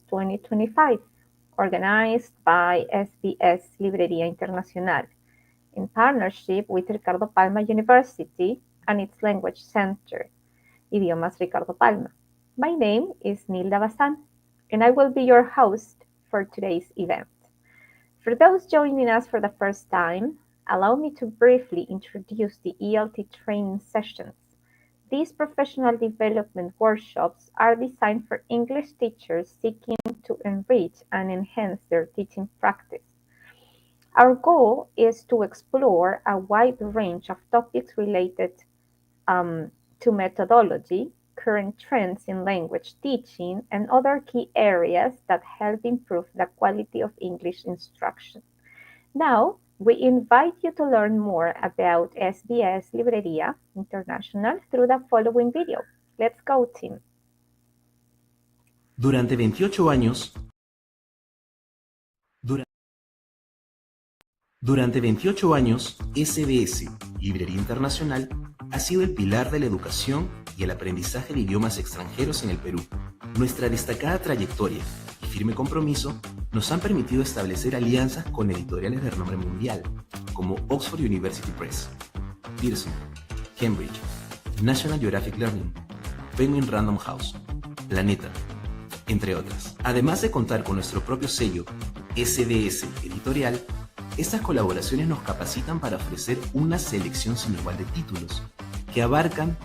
2025, organized by SBS Librería Internacional, in partnership with Ricardo Palma University and its Language Center, Idiomas Ricardo Palma. My name is Nilda Bazán, and I will be your host for today's event. For those joining us for the first time, allow me to briefly introduce the ELT Training Sessions. These professional development workshops are designed for English teachers seeking to enrich and enhance their teaching practice. Our goal is to explore a wide range of topics related to methodology, current trends in language teaching, and other key areas that help improve the quality of English instruction. Now, we invite you to learn more about SBS Librería Internacional through the following video. Let's go, team. Durante 28 años, SBS, Librería Internacional, ha sido el pilar de la educación y el aprendizaje de idiomas extranjeros en el Perú. Nuestra destacada trayectoria y firme compromiso nos han permitido establecer alianzas con editoriales de renombre mundial, como Oxford University Press, Pearson, Cambridge, National Geographic Learning, Penguin Random House, Planeta, entre otras. Además de contar con nuestro propio sello, SBS Editorial, estas colaboraciones nos capacitan para ofrecer una selección sin igual de títulos, que abarcan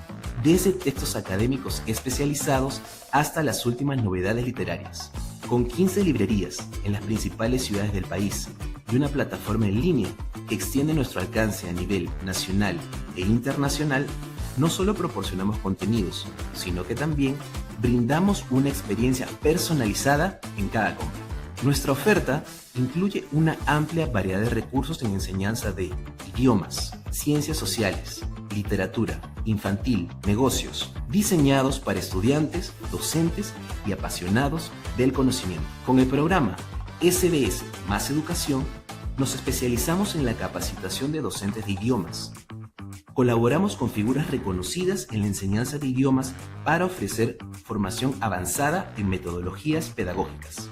desde textos académicos especializados hasta las últimas novedades literarias. Con 15 librerías en las principales ciudades del país y una plataforma en línea que extiende nuestro alcance a nivel nacional e internacional, no solo proporcionamos contenidos, sino que también brindamos una experiencia personalizada en cada compra. Nuestra oferta incluye una amplia variedad de recursos en enseñanza de idiomas, ciencias sociales, literatura, infantil, negocios, diseñados para estudiantes, docentes y apasionados del conocimiento. Con el programa SBS Más Educación, nos especializamos en la capacitación de docentes de idiomas. Colaboramos con figuras reconocidas en la enseñanza de idiomas para ofrecer formación avanzada en metodologías pedagógicas.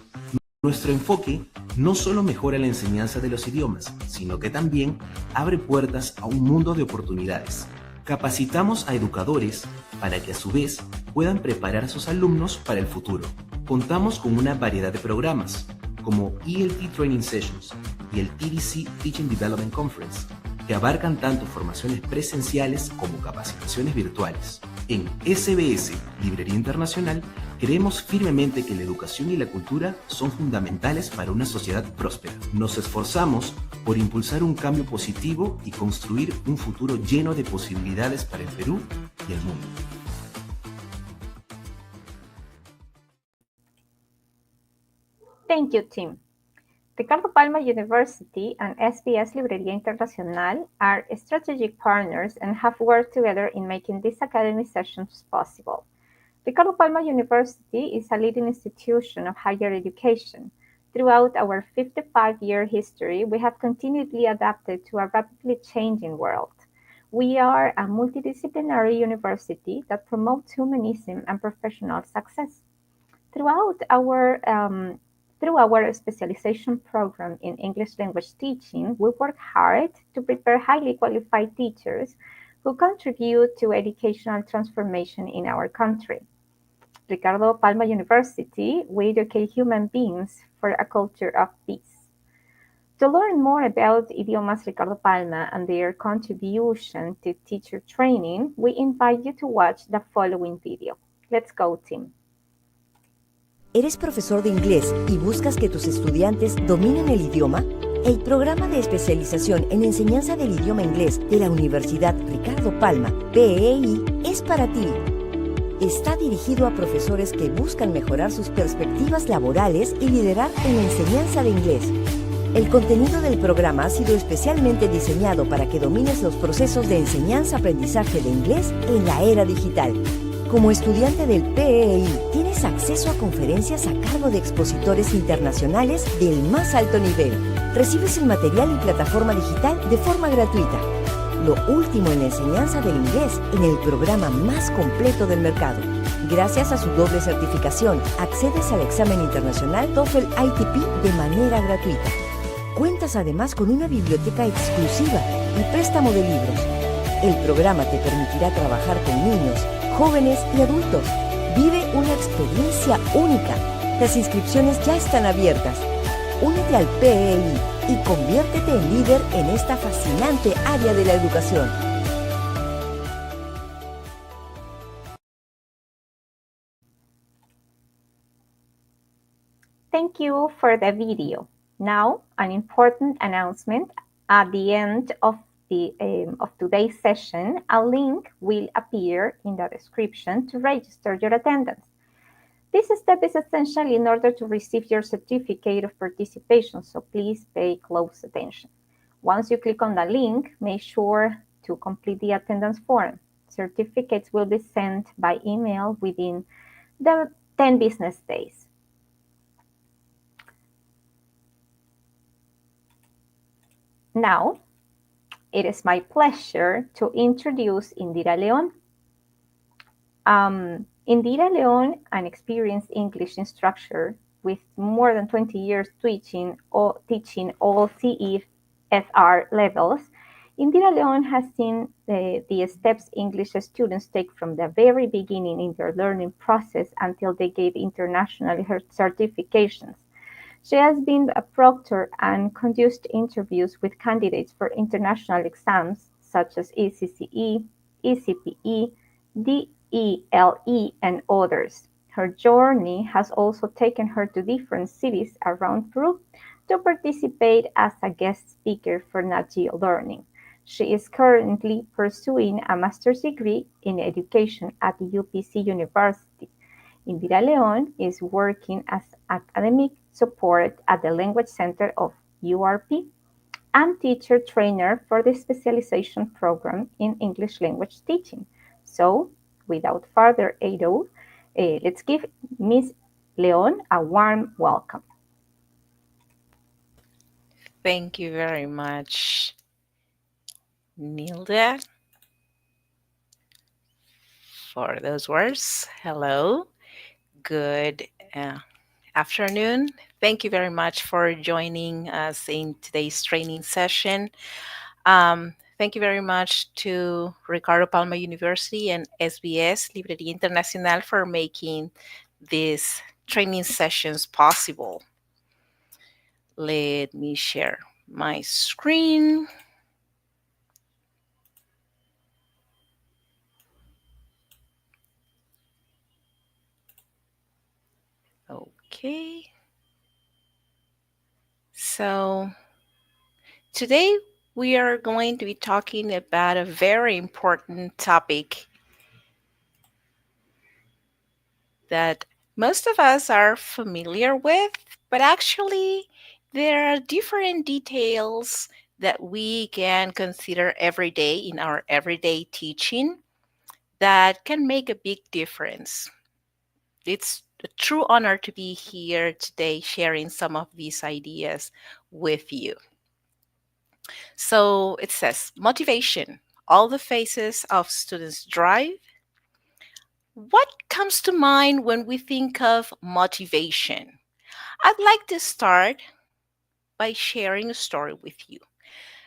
Nuestro enfoque no solo mejora la enseñanza de los idiomas, sino que también abre puertas a un mundo de oportunidades. Capacitamos a educadores para que a su vez puedan preparar a sus alumnos para el futuro. Contamos con una variedad de programas, como ELT Training Sessions y el TDC Teaching Development Conference, que abarcan tanto formaciones presenciales como capacitaciones virtuales. En SBS Librería Internacional, creemos firmemente que la educación y la cultura son fundamentales para una sociedad próspera. Nos esforzamos por impulsar un cambio positivo y construir un futuro lleno de posibilidades para el Perú y el mundo. Thank you, Tim. Ricardo Palma University and SBS Librería Internacional are strategic partners and have worked together in making these academic sessions possible. Ricardo Palma University is a leading institution of higher education. Throughout our 55-year history, we have continually adapted to a rapidly changing world. We are a multidisciplinary university that promotes humanism and professional success. Through our specialization program in English language teaching, we work hard to prepare highly qualified teachers who contribute to educational transformation in our country. Ricardo Palma University, we educate human beings for a culture of peace. To learn more about Idiomas Ricardo Palma and their contribution to teacher training, we invite you to watch the following video. Let's go, team. ¿Eres profesor de inglés y buscas que tus estudiantes dominen el idioma? El programa de especialización en enseñanza del idioma inglés de la Universidad Ricardo Palma, PEI, es para ti. Está dirigido a profesores que buscan mejorar sus perspectivas laborales y liderar en la enseñanza de inglés. El contenido del programa ha sido especialmente diseñado para que domines los procesos de enseñanza-aprendizaje de inglés en la era digital. Como estudiante del PEI, tienes acceso a conferencias a cargo de expositores internacionales del más alto nivel. Recibes el material y plataforma digital de forma gratuita. Lo último en la enseñanza del inglés en el programa más completo del mercado. Gracias a su doble certificación, accedes al examen internacional TOEFL ITP de manera gratuita. Cuentas además con una biblioteca exclusiva y préstamo de libros. El programa te permitirá trabajar con niños, jóvenes y adultos. Vive una experiencia única. Las inscripciones ya están abiertas. Únete al PEI y conviértete en líder en esta fascinante área de la educación. Thank you for the video. Now, an important announcement. At the end of today's session, a link will appear in the description to register your attendance. This step is essential in order to receive your certificate of participation, so please pay close attention. Once you click on the link, make sure to complete the attendance form. Certificates will be sent by email within the 10 business days. Now, it is my pleasure to introduce Indira Leon. Indira Leon, an experienced English instructor with more than 20 years teaching all CEFR levels, Indira Leon has seen the steps English students take from the very beginning in their learning process until they get international certifications. She has been a proctor and conducted interviews with candidates for international exams such as ECCE, ECPE, DELE, and others. Her journey has also taken her to different cities around Peru to participate as a guest speaker for Nat Geo Learning. She is currently pursuing a master's degree in education at the UPC University. Indira Leon is working as academic support at the Language Center of URP and teacher trainer for the specialization program in English language teaching. So, without further ado, let's give Ms. Leon a warm welcome. Thank you very much, Nilda, for those words. Hello, good afternoon. Thank you very much for joining us in today's training session. Thank you very much to Ricardo Palma University and SBS Librería Internacional for making these training sessions possible. Let me share my screen. Okay. So today we are going to be talking about a very important topic that most of us are familiar with, but actually there are different details that we can consider every day in our everyday teaching that can make a big difference. It's a true honor to be here today sharing some of these ideas with you. So it says motivation, all the phases of students' drive. What comes to mind when we think of motivation? I'd like to start by sharing a story with you.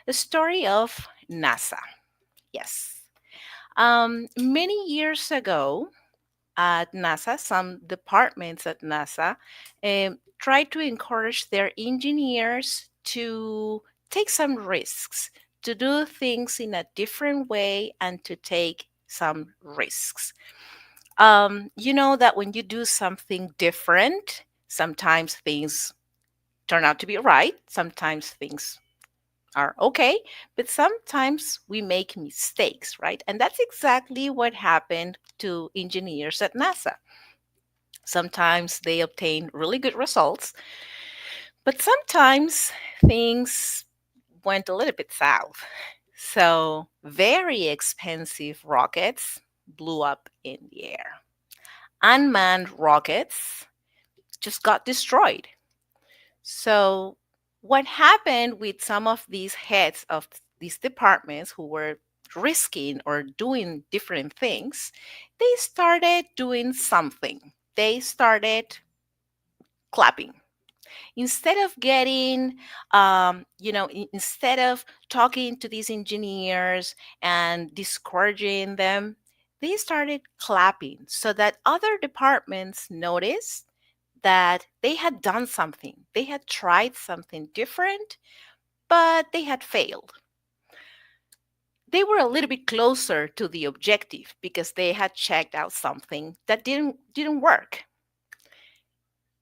A story of NASA. Yes. Many years ago at NASA, some departments at NASA tried to encourage their engineers to take some risks, to do things in a different way and to take some risks. You know that when you do something different, sometimes things turn out to be right, sometimes things are okay, but sometimes we make mistakes, right? And that's exactly what happened to engineers at NASA. Sometimes they obtain really good results, but sometimes things went a little bit south. So, very expensive rockets blew up in the air. Unmanned rockets just got destroyed. So, what happened with some of these heads of these departments who were risking or doing different things, they started doing something. They started clapping. Instead of getting, instead of talking to these engineers and discouraging them, they started clapping so that other departments noticed that they had done something. They had tried something different, but they had failed. They were a little bit closer to the objective because they had checked out something that didn't work.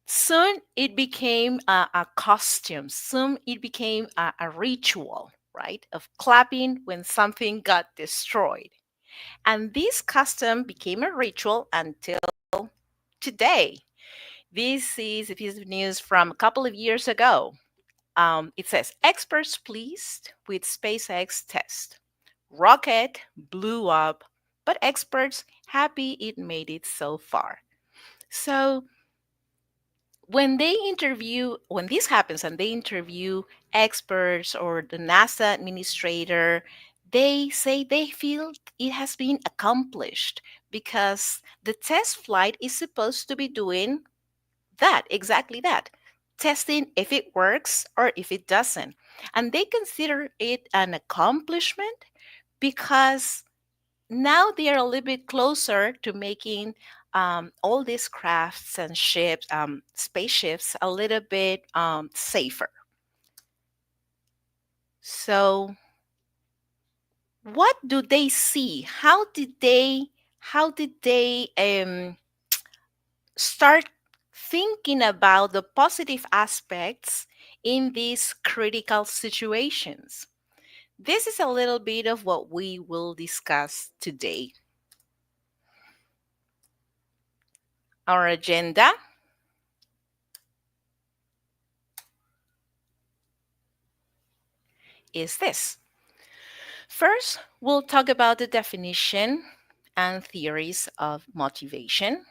Soon it became a costume. Soon it became a ritual, right, of clapping when something got destroyed. And this custom became a ritual until today. This is a piece of news from a couple of years ago. It says, experts pleased with SpaceX test. Rocket blew up, but experts happy it made it so far. So when this happens and they interview experts or the NASA administrator, they say they feel it has been accomplished because the test flight is supposed to be doing that, exactly that, testing if it works or if it doesn't. And they consider it an accomplishment because now they are a little bit closer to making all these crafts and ships, spaceships, a little bit safer. So, what do they see? How did they start thinking about the positive aspects in these critical situations? This is a little bit of what we will discuss today. Our agenda is this. First, we'll talk about the definition and theories of motivation.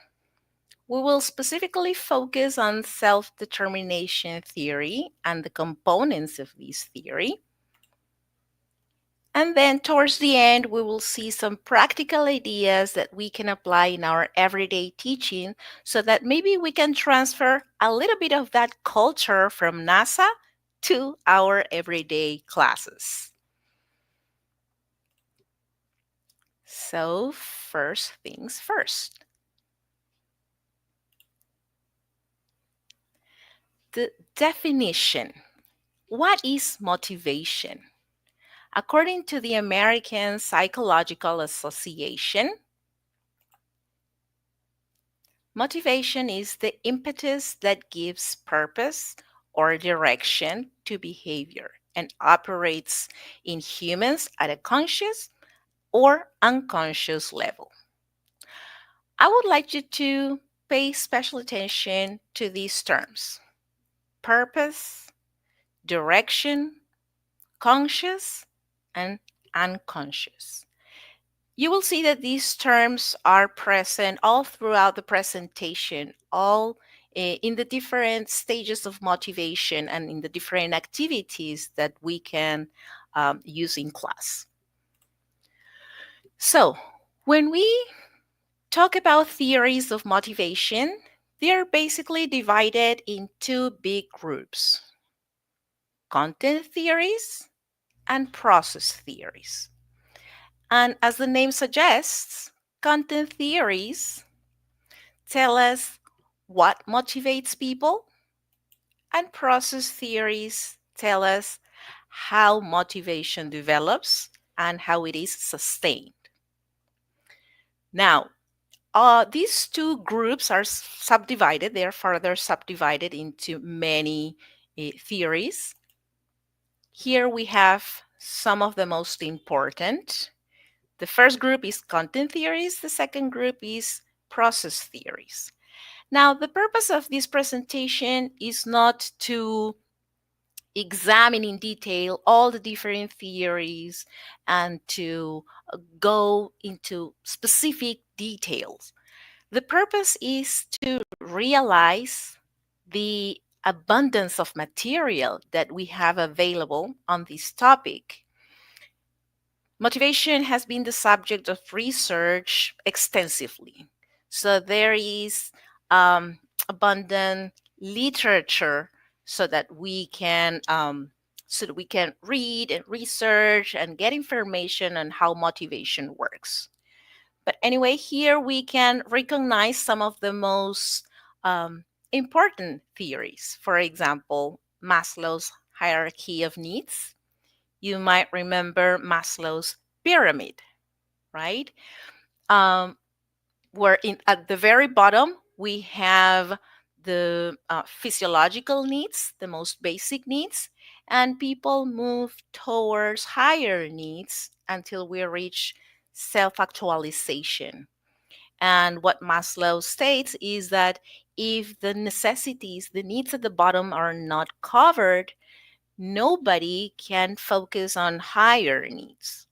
We will specifically focus on self-determination theory and the components of this theory. And then towards the end, we will see some practical ideas that we can apply in our everyday teaching so that maybe we can transfer a little bit of that culture from NASA to our everyday classes. So, first things first. The definition. What is motivation? According to the American Psychological Association, motivation is the impetus that gives purpose or direction to behavior and operates in humans at a conscious or unconscious level. I would like you to pay special attention to these terms: purpose, direction, conscious, and unconscious. You will see that these terms are present all throughout the presentation, all in the different stages of motivation and in the different activities that we can use in class. So, when we talk about theories of motivation, they are basically divided in two big groups: content theories and process theories. And as the name suggests, content theories tell us what motivates people, and process theories tell us how motivation develops and how it is sustained. Now, these two groups are subdivided. They are further subdivided into many theories. Here we have some of the most important. The first group is content theories. The second group is process theories. Now, the purpose of this presentation is not to examine in detail all the different theories and to go into specific details. The purpose is to realize the abundance of material that we have available on this topic. Motivation has been the subject of research extensively. So there is abundant literature so that we can read and research and get information on how motivation works. But anyway, here we can recognize some of the most important theories. For example, Maslow's hierarchy of needs. You might remember Maslow's pyramid, right? Um, where at the very bottom, we have the physiological needs, the most basic needs, and people move towards higher needs until we reach self-actualization. And what Maslow states is that if the necessities, the needs at the bottom are not covered, nobody can focus on higher needs.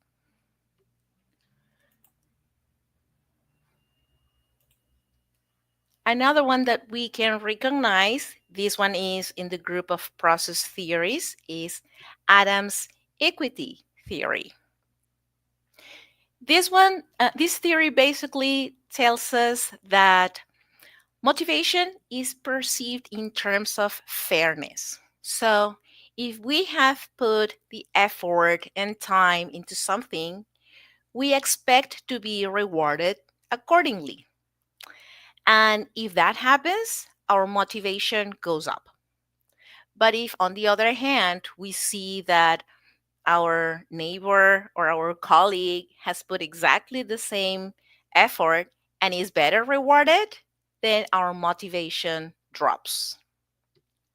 Another one that we can recognize, this one is in the group of process theories, is Adams' equity theory. This theory basically tells us that motivation is perceived in terms of fairness. So if we have put the effort and time into something, we expect to be rewarded accordingly. And if that happens, our motivation goes up. But if, on the other hand, we see that our neighbor or our colleague has put exactly the same effort and is better rewarded, then our motivation drops.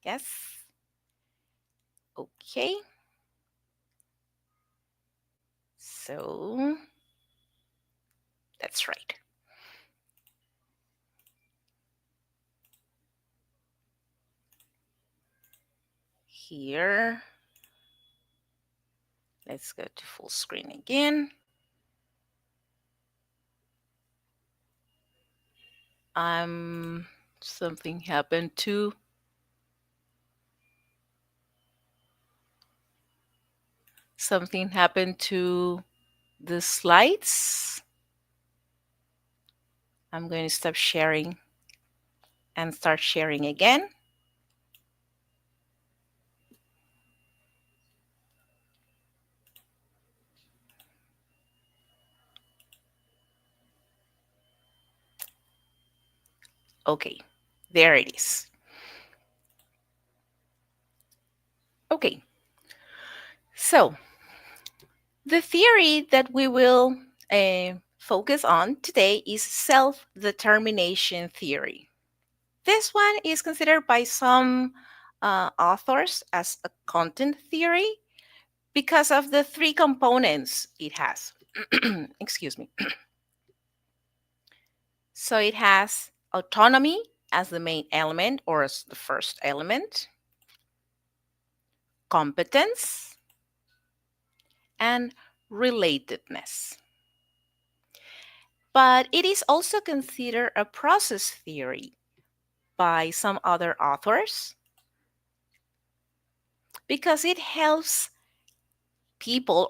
Yes? Okay. So that's right. Here, let's go to full screen again. Something happened to the slides. I'm going to stop sharing and start sharing again. Okay, there it is. Okay, so the theory that we will focus on today is self-determination theory. This one is considered by some authors as a content theory because of the three components it has. Excuse me. So it has autonomy as the main element or as the first element, competence, and relatedness. But it is also considered a process theory by some other authors because it helps people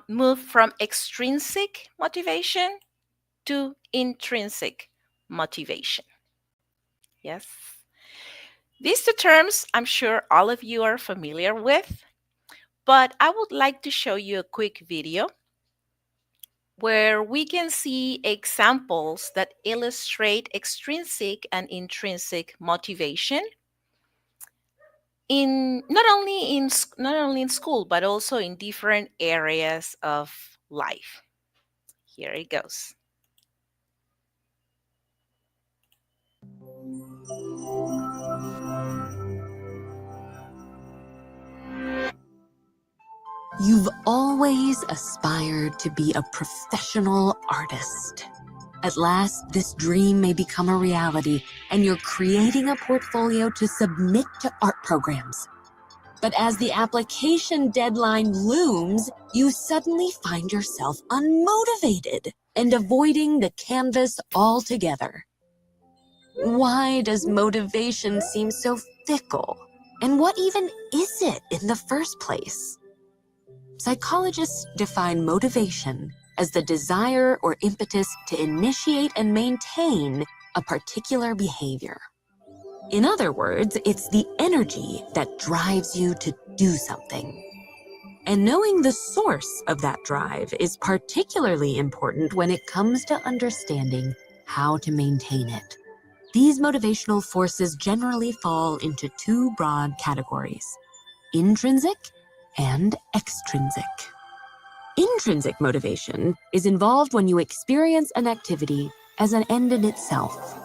move from extrinsic motivation to intrinsic motivation. Yes. These two terms, I'm sure all of you are familiar with, but I would like to show you a quick video where we can see examples that illustrate extrinsic and intrinsic motivation in not only in school but also in different areas of life. Here it goes. You've always aspired to be a professional artist. At last, this dream may become a reality, and you're creating a portfolio to submit to art programs. But as the application deadline looms, you suddenly find yourself unmotivated and avoiding the canvas altogether. Why does motivation seem so fickle? And what even is it in the first place? Psychologists define motivation as the desire or impetus to initiate and maintain a particular behavior. In other words, it's the energy that drives you to do something. And knowing the source of that drive is particularly important when it comes to understanding how to maintain it. These motivational forces generally fall into two broad categories: intrinsic and extrinsic. Intrinsic motivation is involved when you experience an activity as an end in itself.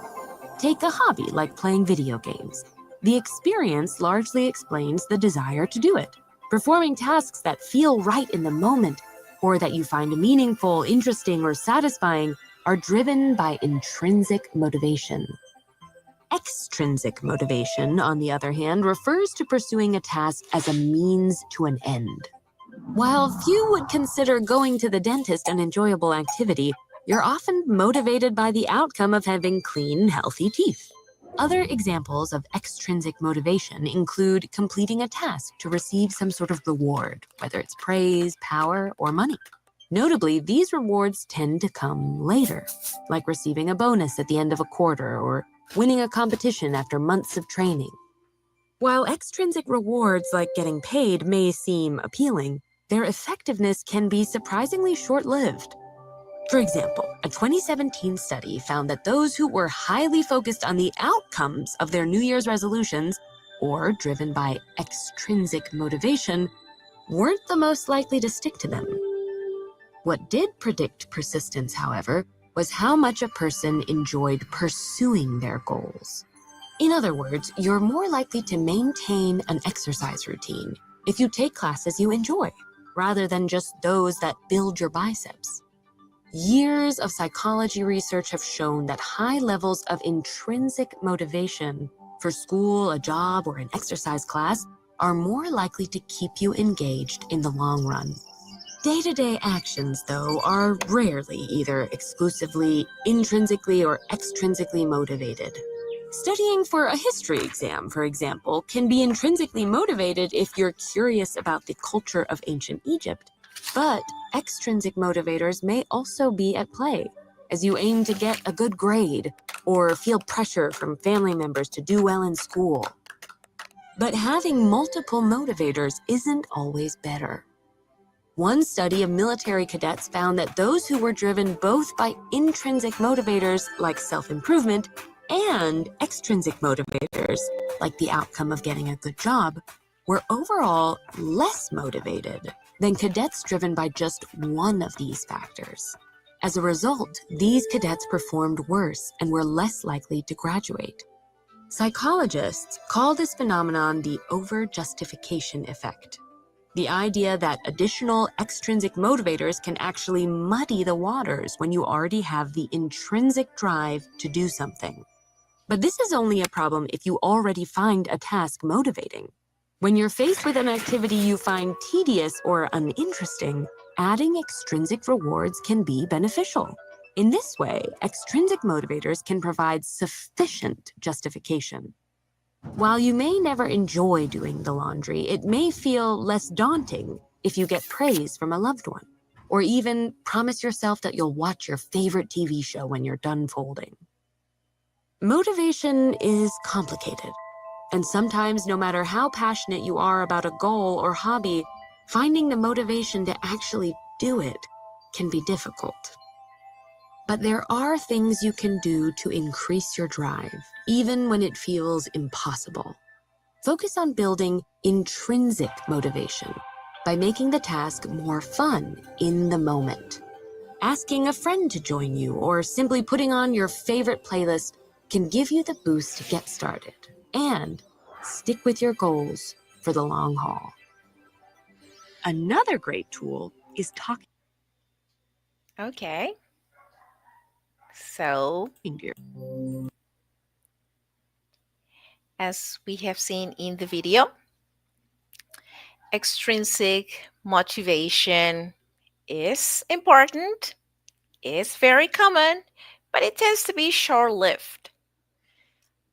Take a hobby like playing video games. The experience largely explains the desire to do it. Performing tasks that feel right in the moment or that you find meaningful, interesting, or satisfying are driven by intrinsic motivation. Extrinsic motivation, on the other hand, refers to pursuing a task as a means to an end. While few would consider going to the dentist an enjoyable activity, you're often motivated by the outcome of having clean, healthy teeth. Other examples of extrinsic motivation include completing a task to receive some sort of reward, whether it's praise, power, or money. Notably, these rewards tend to come later, like receiving a bonus at the end of a quarter or winning a competition after months of training. While extrinsic rewards like getting paid may seem appealing, their effectiveness can be surprisingly short-lived. For example, a 2017 study found that those who were highly focused on the outcomes of their New Year's resolutions, or driven by extrinsic motivation, weren't the most likely to stick to them. What did predict persistence, however, was how much a person enjoyed pursuing their goals. In other words, you're more likely to maintain an exercise routine if you take classes you enjoy, rather than just those that build your biceps. Years of psychology research have shown that high levels of intrinsic motivation for school, a job, or an exercise class are more likely to keep you engaged in the long run. Day-to-day actions, though, are rarely either exclusively intrinsically or extrinsically motivated. Studying for a history exam, for example, can be intrinsically motivated if you're curious about the culture of ancient Egypt. But extrinsic motivators may also be at play as you aim to get a good grade or feel pressure from family members to do well in school. But having multiple motivators isn't always better. One study of military cadets found that those who were driven both by intrinsic motivators like self-improvement and extrinsic motivators like the outcome of getting a good job were overall less motivated than cadets driven by just one of these factors. As a result, these cadets performed worse and were less likely to graduate. Psychologists call this phenomenon the over-justification effect. The idea that additional extrinsic motivators can actually muddy the waters when you already have the intrinsic drive to do something. But this is only a problem if you already find a task motivating. When you're faced with an activity you find tedious or uninteresting, adding extrinsic rewards can be beneficial. In this way, extrinsic motivators can provide sufficient justification. While you may never enjoy doing the laundry, it may feel less daunting if you get praise from a loved one, or even promise yourself that you'll watch your favorite TV show when you're done folding. Motivation is complicated, and sometimes no matter how passionate you are about a goal or hobby, finding the motivation to actually do it can be difficult. But there are things you can do to increase your drive, even when it feels impossible. Focus on building intrinsic motivation by making the task more fun in the moment. Asking a friend to join you or simply putting on your favorite playlist can give you the boost to get started and stick with your goals for the long haul. Another great tool is talking Okay. So, to your as we have seen in the video, extrinsic motivation is important, is very common, but it tends to be short-lived.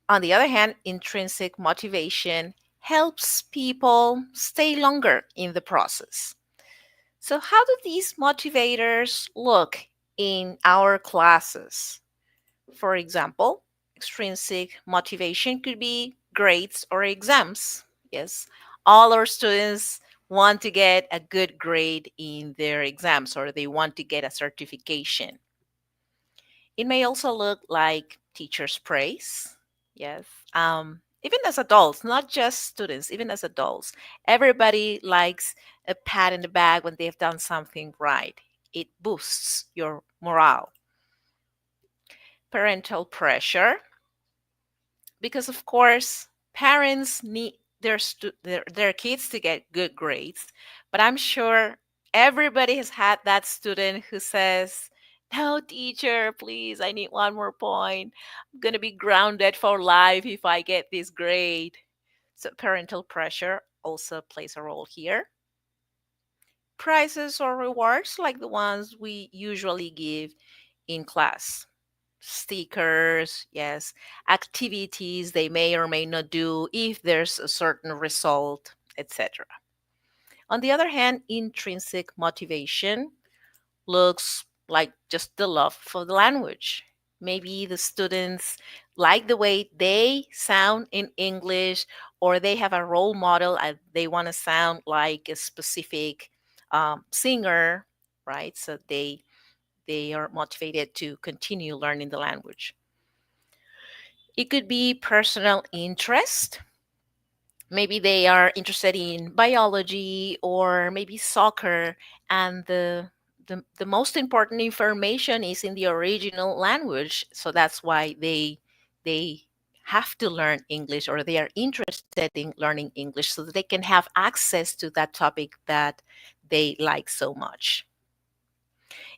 On the other hand, intrinsic motivation helps people stay longer in the process. So, how do these motivators look in our classes? For example, extrinsic motivation could be grades or exams. Yes, all our students want to get a good grade in their exams or they want to get a certification. It may also look like teachers' praise. Yes. Even as adults, not just students, even as adults, everybody likes a pat in the back when they've done something right. It boosts your morale. Parental pressure, because of course parents need their kids to get good grades, but I'm sure everybody has had that student who says, no teacher, please, I need one more point, I'm going to be grounded for life if I get this grade. So parental pressure also plays a role here. Prizes or rewards like the ones we usually give in class, stickers, yes, activities they may or may not do if there's a certain result, etc. On the other hand, intrinsic motivation looks like just the love for the language. Maybe the students like the way they sound in English, or they have a role model and they want to sound like a specific singer, right? So they are motivated to continue learning the language. It could be personal interest. Maybe they are interested in biology or maybe soccer, and the most important information is in the original language. So that's why they have to learn English, or they are interested in learning English so that they can have access to that topic that they like so much.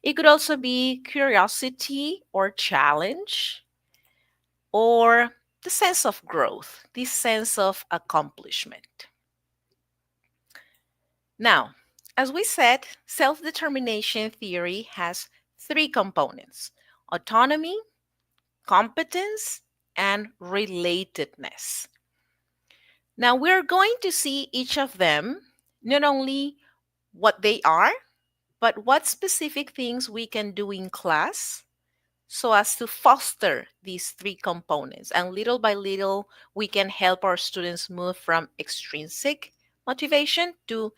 It could also be curiosity or challenge, or the sense of growth, this sense of accomplishment. Now, as we said, self determination theory has three components: autonomy, competence, and relatedness. Now, we're going to see each of them, not only what they are, but what specific things we can do in class so as to foster these three components. And little by little, we can help our students move from extrinsic motivation to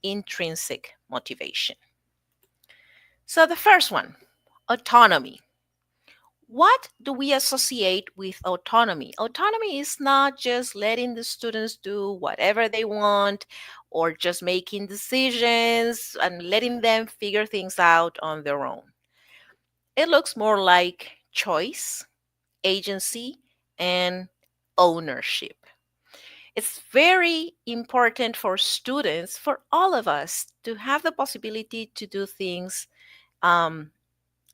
intrinsic motivation. So, the first one, autonomy. What do we associate with autonomy? Autonomy is not just letting the students do whatever they want or just making decisions and letting them figure things out on their own. It looks more like choice, agency, and ownership. It's very important for students, for all of us, to have the possibility to do things um,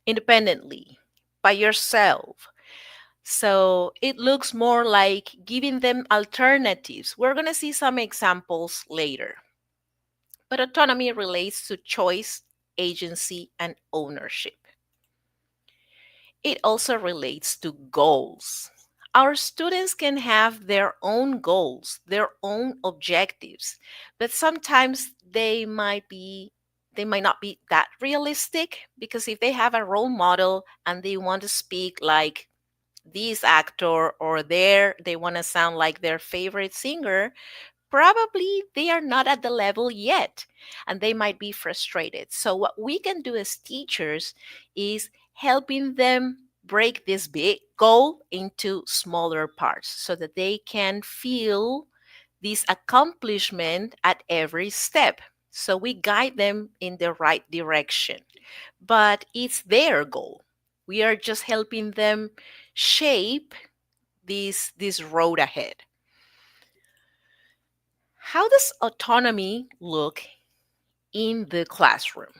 independently, by yourself. So it looks more like giving them alternatives. We're going to see some examples later. But autonomy relates to choice, agency, and ownership. It also relates to goals. Our students can have their own goals, their own objectives, but sometimes they might not be that realistic, because if they have a role model and they want to speak like this actor, or they want to sound like their favorite singer, probably they are not at the level yet and they might be frustrated. So, what we can do as teachers is helping them break this big goal into smaller parts so that they can feel this accomplishment at every step. So, we guide them in the right direction, but it's their goal. We are just helping them shape this road ahead. How does autonomy look in the classroom?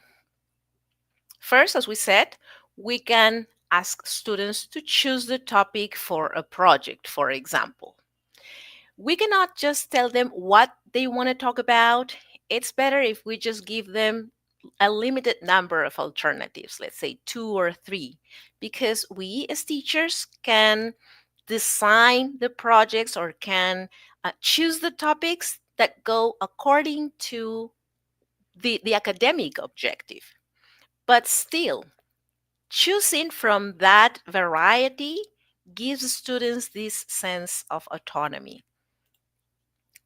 First, as we said, we can ask students to choose the topic for a project, for example. We cannot just tell them what they want to talk about. It's better if we just give them a limited number of alternatives, let's say 2 or 3, because we as teachers can design the projects or can choose the topics that go according to the academic objective. But still, choosing from that variety gives students this sense of autonomy.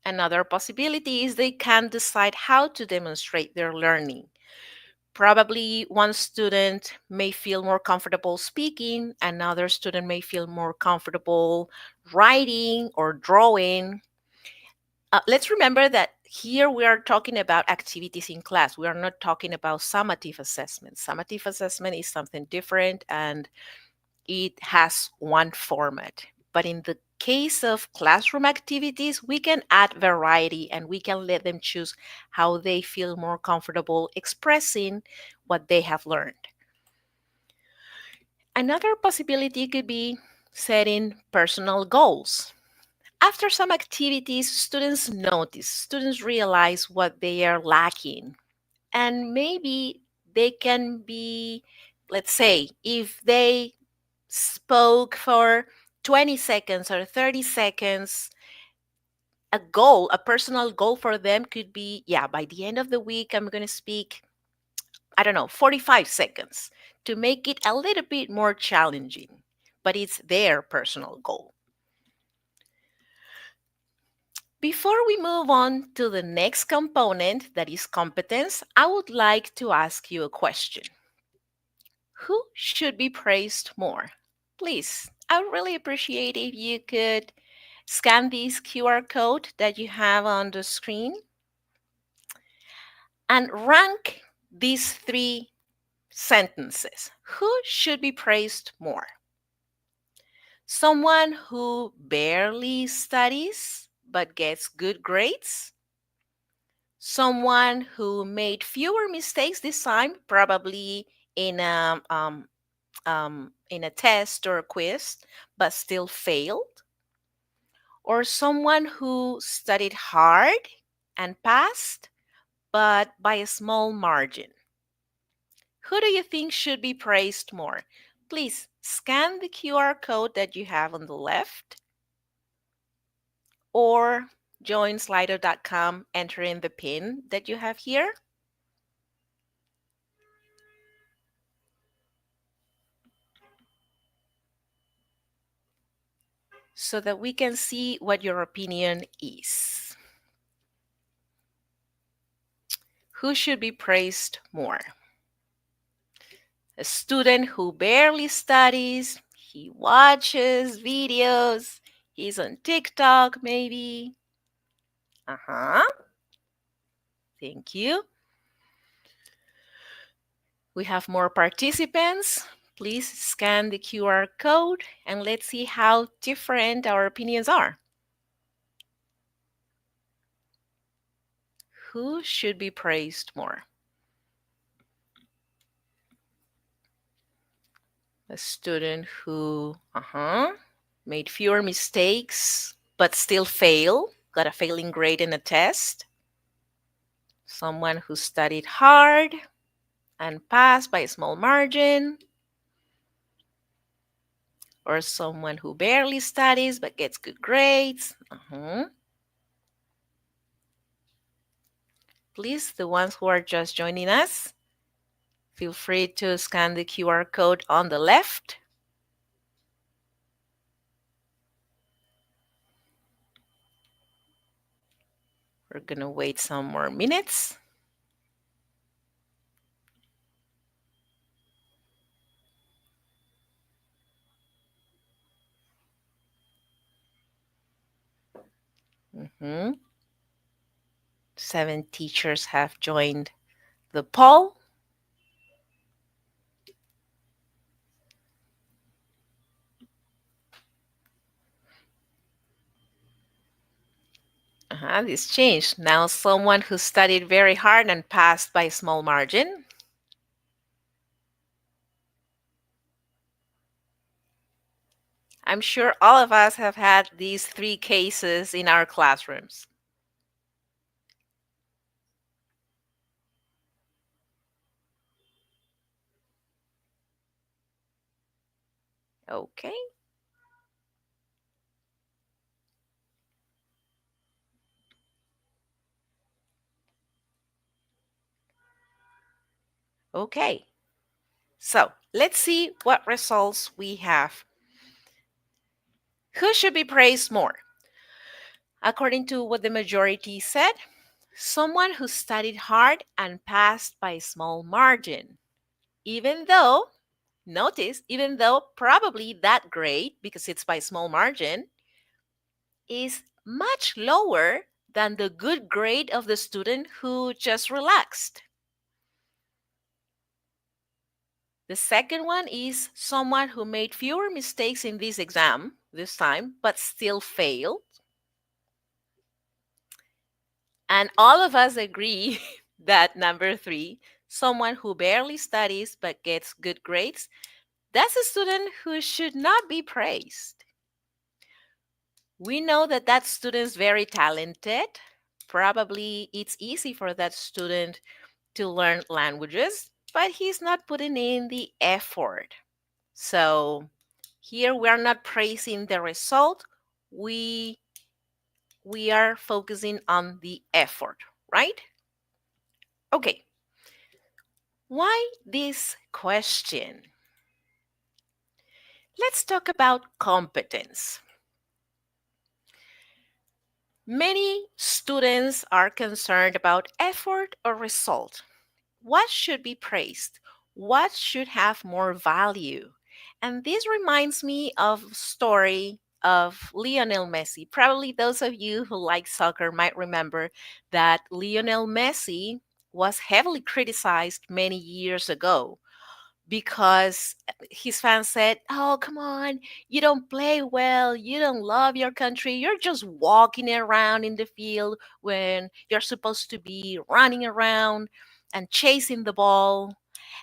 Another possibility is they can decide how to demonstrate their learning. Probably one student may feel more comfortable speaking, another student may feel more comfortable writing or drawing. Let's remember that here we are talking about activities in class. We are not talking about summative assessment. Summative assessment is something different and it has one format. But in the case of classroom activities, we can add variety and we can let them choose how they feel more comfortable expressing what they have learned. Another possibility could be setting personal goals. After some activities, students realize what they are lacking. And maybe they can be, let's say, if they spoke for 20 seconds or 30 seconds, a personal goal for them could be, yeah, by the end of the week, I'm going to speak, I don't know, 45 seconds to make it a little bit more challenging, but it's their personal goal. Before we move on to the next component, that is competence, I would like to ask you a question. Who should be praised more? Please, I would really appreciate if you could scan this QR code that you have on the screen and rank these three sentences. Who should be praised more? Someone who barely studies but gets good grades? Someone who made fewer mistakes this time, probably in a test or a quiz, but still failed? Or someone who studied hard and passed, but by a small margin? Who do you think should be praised more? Please scan the QR code that you have on the left or join slido.com entering the pin that you have here. So that we can see what your opinion is. Who should be praised more? A student who barely studies, he watches videos, he's on TikTok maybe. Thank you. We have more participants. Please scan the QR code and let's see how different our opinions are. Who should be praised more? A student who made fewer mistakes but still got a failing grade in a test. Someone who studied hard and passed by a small margin. Or someone who barely studies but gets good grades. Please, the ones who are just joining us, feel free to scan the QR code on the left. We're going to wait some more minutes. Mm-hmm. 7 teachers have joined the poll. This changed. Now someone who studied very hard and passed by a small margin. I'm sure all of us have had these 3 cases in our classrooms. Okay. Okay, so let's see what results we have. Who should be praised more? According to what the majority said, someone who studied hard and passed by a small margin. Even though, notice, even though probably that grade, because it's by small margin, is much lower than the good grade of the student who just relaxed. The second one is someone who made fewer mistakes in this exam this time, but still failed. And all of us agree that number three, someone who barely studies but gets good grades, that's a student who should not be praised. We know that that student's very talented. Probably it's easy for that student to learn languages, but he's not putting in the effort. So here we are not praising the result. We are focusing on the effort, right? Okay. Why this question? Let's talk about competence. Many students are concerned about effort or result. What should be praised? What should have more value? And this reminds me of a story of Lionel Messi. Probably those of you who like soccer might remember that Lionel Messi was heavily criticized many years ago because his fans said, "Oh, come on, you don't play well, you don't love your country, you're just walking around in the field when you're supposed to be running around and chasing the ball."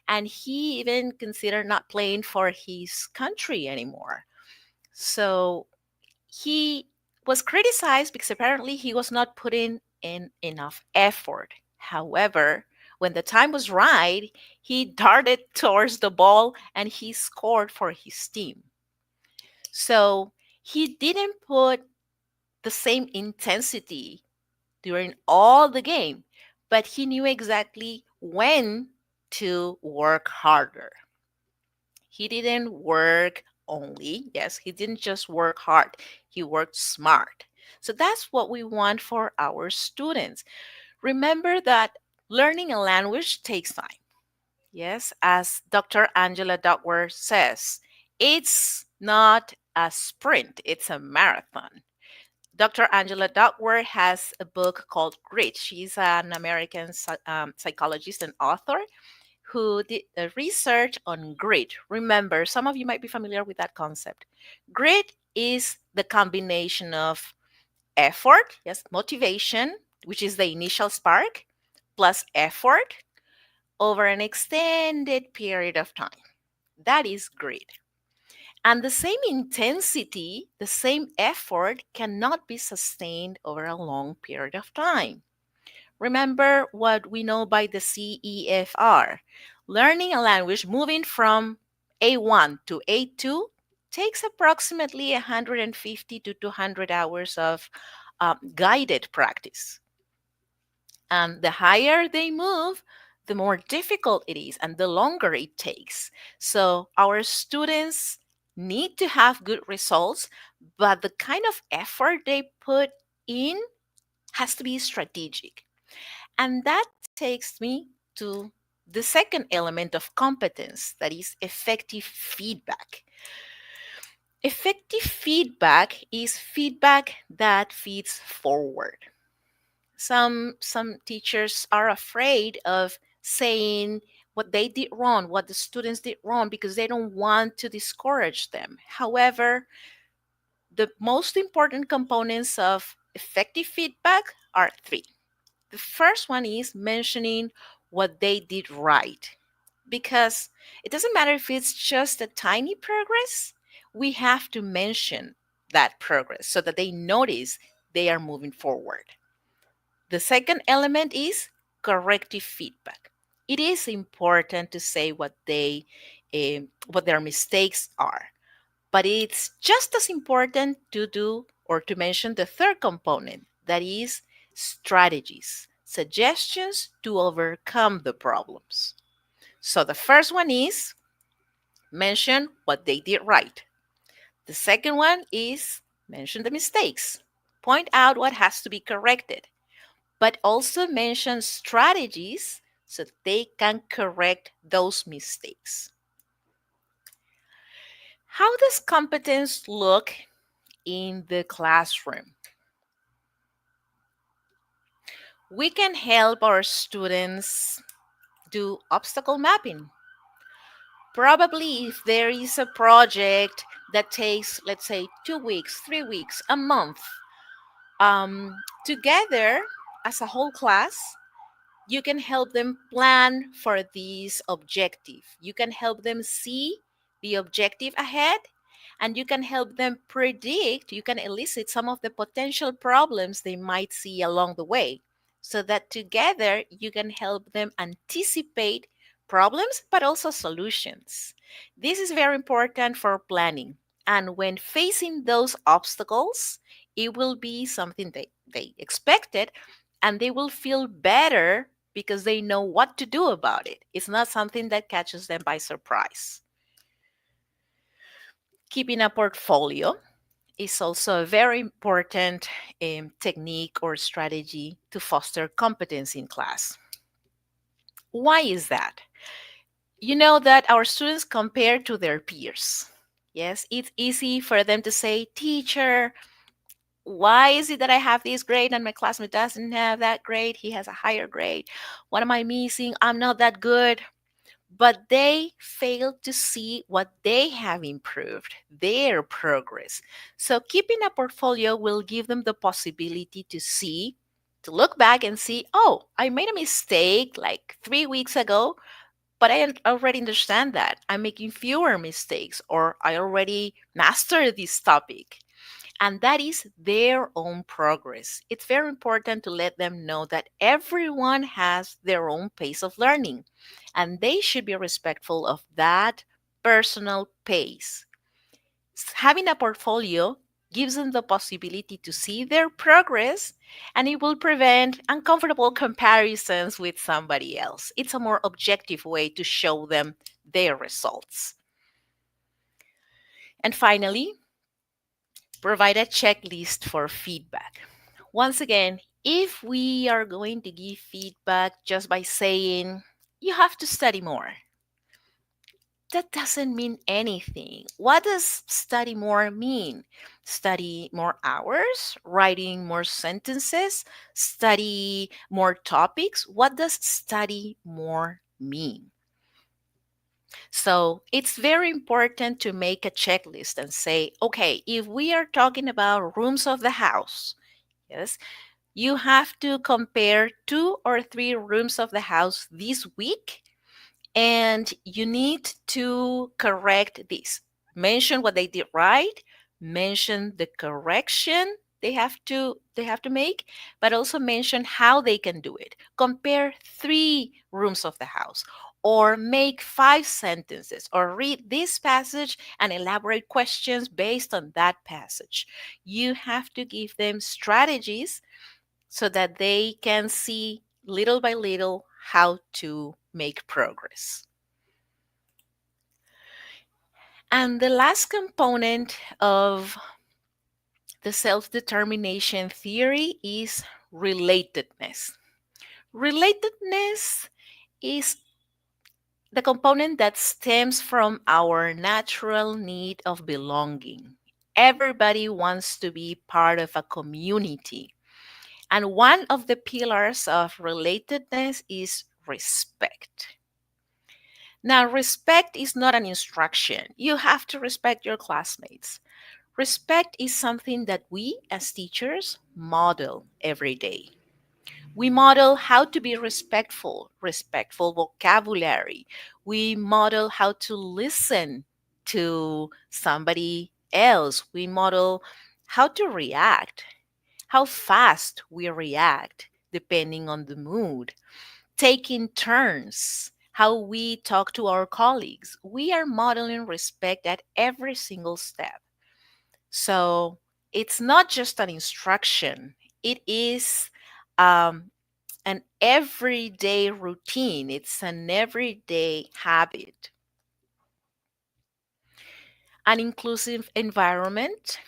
And he even considered not playing for his country anymore. So he was criticized because apparently he was not putting in enough effort. However, when the time was right, he darted towards the ball and he scored for his team. So he didn't put the same intensity during all the game, but he knew exactly when to work harder. He didn't work only. Yes, he didn't just work hard, he worked smart. So that's what we want for our students. Remember that learning a language takes time. Yes, as Dr. Angela Duckworth says, it's not a sprint, it's a marathon. Dr. Angela Duckworth has a book called Grit. She's an American psychologist and author who did research on grit. Remember, some of you might be familiar with that concept. Grit is the combination of effort, yes, motivation, which is the initial spark, plus effort over an extended period of time. That is grit. And the same intensity, the same effort cannot be sustained over a long period of time. Remember what we know by the CEFR. Learning a language moving from A1 to A2 takes approximately 150 to 200 hours of guided practice. And the higher they move, the more difficult it is and the longer it takes. So our students need to have good results, but the kind of effort they put in has to be strategic. And that takes me to the second element of competence, that is effective feedback. Effective feedback is feedback that feeds forward. Some teachers are afraid of saying what they did wrong, what the students did wrong, because they don't want to discourage them. However, the most important components of effective feedback are three. The first one is mentioning what they did right, because it doesn't matter if it's just a tiny progress, we have to mention that progress so that they notice they are moving forward. The second element is corrective feedback. It is important to say what their mistakes are, but it's just as important to do or to mention the third component, that is strategies, suggestions to overcome the problems. So the first one is mention what they did right. The second one is mention the mistakes. Point out what has to be corrected, but also mention strategies so they can correct those mistakes. How does competence look in the classroom? We can help our students do obstacle mapping. Probably if there is a project that takes, let's say, 2 weeks, 3 weeks, a month, together as a whole class, you can help them plan for this objective. You can help them see the objective ahead, and you can help them predict, you can elicit some of the potential problems they might see along the way, so that together you can help them anticipate problems but also solutions. This is very important for planning. And when facing those obstacles, it will be something they expected, and they will feel better because they know what to do about it. It's not something that catches them by surprise. Keeping a portfolio is also a very important technique or strategy to foster competence in class. Why is that? You know that our students compare to their peers. Yes, it's easy for them to say, teacher, why is it that I have this grade and my classmate doesn't have that grade? He has a higher grade. What am I missing? I'm not that good. But they fail to see what they have improved, their progress. So keeping a portfolio will give them the possibility to see, to look back and see, oh, I made a mistake like 3 weeks ago, but I already understand that. I'm making fewer mistakes, or I already mastered this topic. And that is their own progress. It's very important to let them know that everyone has their own pace of learning, and they should be respectful of that personal pace. Having a portfolio gives them the possibility to see their progress, and it will prevent uncomfortable comparisons with somebody else. It's a more objective way to show them their results. And finally, provide a checklist for feedback. Once again, if we are going to give feedback just by saying, you have to study more, that doesn't mean anything. What does study more mean? Study more hours, writing more sentences, study more topics? What does study more mean? So it's very important to make a checklist and say, okay, if we are talking about rooms of the house, yes, you have to compare 2 or 3 rooms of the house this week, and you need to correct this. Mention what they did right, mention the correction they have to make, but also mention how they can do it. Compare 3 rooms of the house, or make 5 sentences, or read this passage and elaborate questions based on that passage. You have to give them strategies so that they can see little by little how to make progress. And the last component of the self determination theory is relatedness. Relatedness is the component that stems from our natural need of belonging. Everybody wants to be part of a community. And one of the pillars of relatedness is respect. Now, respect is not an instruction. You have to respect your classmates. Respect is something that we as teachers model every day. We model how to be respectful, respectful vocabulary. We model how to listen to somebody else. We model how to react, how fast we react, depending on the mood, taking turns, how we talk to our colleagues. We are modeling respect at every single step. So it's not just an instruction, it is um, an everyday routine. It's an everyday habit. An inclusive environment.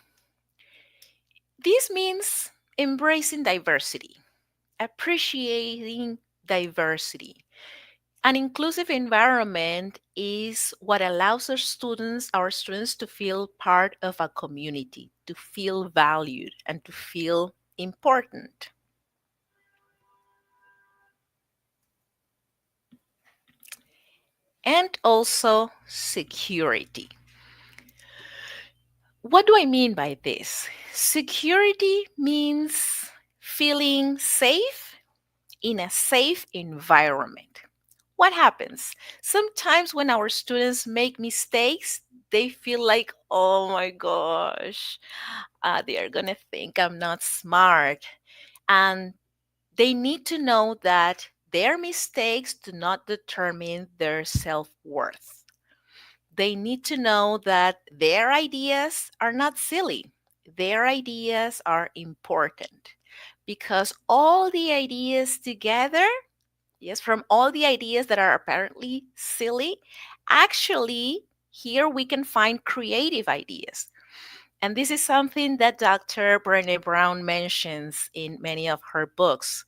This means embracing diversity, appreciating diversity. An inclusive environment is what allows our students to feel part of a community, to feel valued, and to feel important. And also security. What do I mean by this? Security means feeling safe in a safe environment. What happens? Sometimes when our students make mistakes, they feel like, oh my gosh, they are going to think I'm not smart. And they need to know that their mistakes do not determine their self worth. They need to know that their ideas are not silly, their ideas are important because all the ideas together, yes, from all the ideas that are apparently silly, actually, here we can find creative ideas. And this is something that Dr. Brené Brown mentions in many of her books.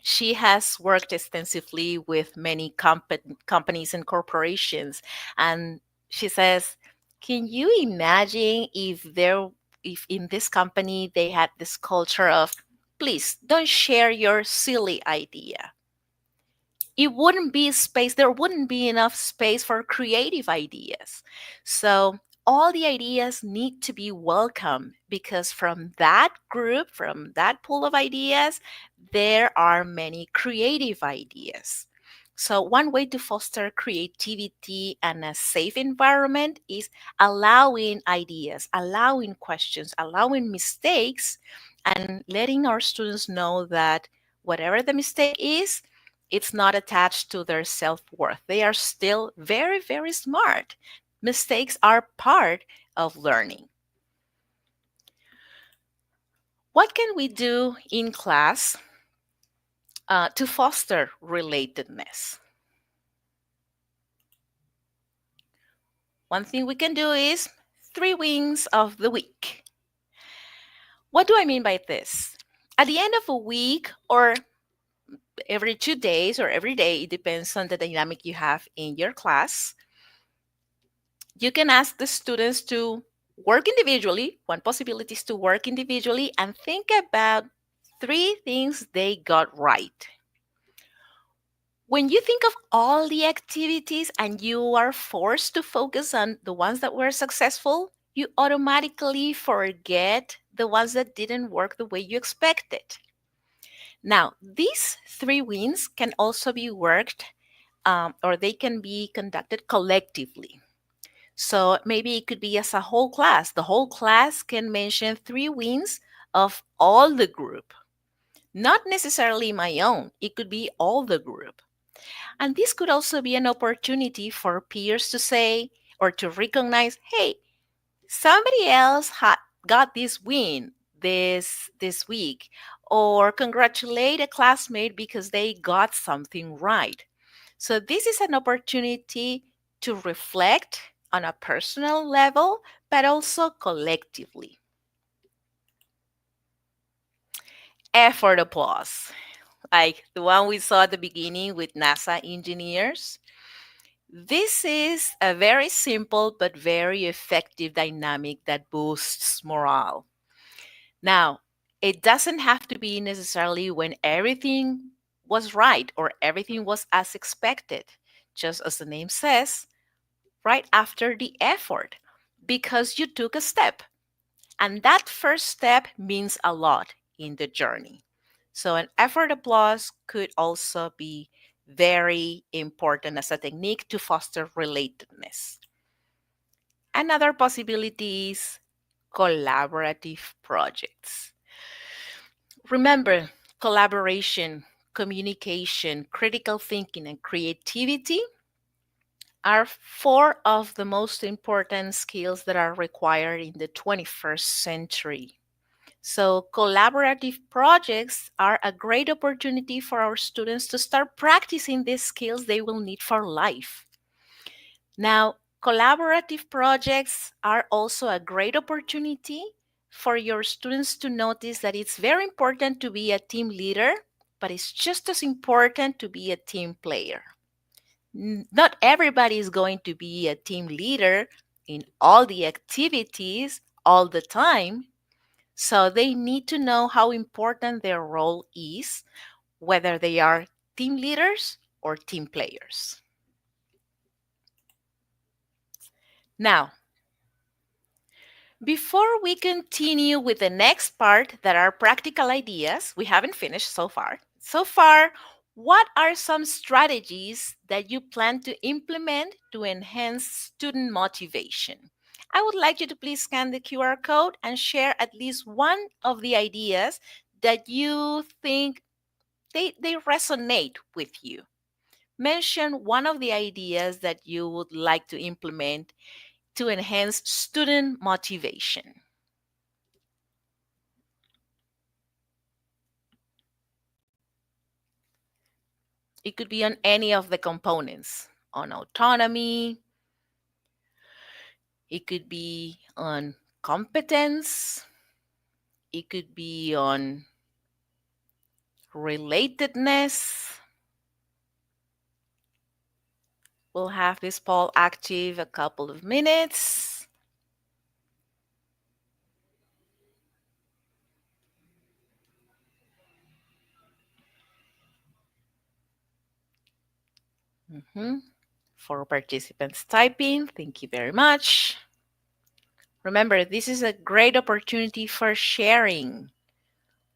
She has worked extensively with many companies and corporations, and she says, can you imagine if in this company they had this culture of, please don't share your silly idea? It wouldn't be space, there wouldn't be enough space for creative ideas. So all the ideas need to be welcome because from that group, from that pool of ideas, there are many creative ideas. So one way to foster creativity and a safe environment is allowing ideas, allowing questions, allowing mistakes, and letting our students know that whatever the mistake is, it's not attached to their self-worth. They are still very, very smart. Mistakes are part of learning. What can we do in class to foster relatedness? One thing we can do is 3 wins of the week. What do I mean by this? At the end of a week or every 2 days or every day, it depends on the dynamic you have in your class, you can ask the students to work individually. One possibility is to work individually and think about 3 things they got right. When you think of all the activities and you are forced to focus on the ones that were successful, you automatically forget the ones that didn't work the way you expected. Now, these 3 wins can also be worked or they can be conducted collectively. So maybe it could be as a whole class. The whole class can mention 3 wins of all the group, not necessarily my own. It could be all the group. And this could also be an opportunity for peers to say or to recognize, hey, somebody else got this win this week, or congratulate a classmate because they got something right. So this is an opportunity to reflect on a personal level, but also collectively. Effort applause, like the one we saw at the beginning with NASA engineers. This is a very simple but very effective dynamic that boosts morale. Now, it doesn't have to be necessarily when everything was right or everything was as expected. Just as the name says, right after the effort, because you took a step. And that first step means a lot in the journey. So, an effort applause could also be very important as a technique to foster relatedness. Another possibility is collaborative projects. Remember, collaboration, communication, critical thinking, and creativity are 4 of the most important skills that are required in the 21st century. So collaborative projects are a great opportunity for our students to start practicing these skills they will need for life. Now, collaborative projects are also a great opportunity for your students to notice that it's very important to be a team leader, but it's just as important to be a team player. Not everybody is going to be a team leader in all the activities all the time. So they need to know how important their role is, whether they are team leaders or team players. Now, before we continue with the next part that are practical ideas, we haven't finished so far. What are some strategies that you plan to implement to enhance student motivation? I would like you to please scan the QR code and share at least one of the ideas that you think they resonate with you. Mention one of the ideas that you would like to implement to enhance student motivation. It could be on any of the components, on autonomy, it could be on competence, it could be on relatedness. We'll have this poll active a couple of minutes. For participants typing, thank you very much. Remember, this is a great opportunity for sharing.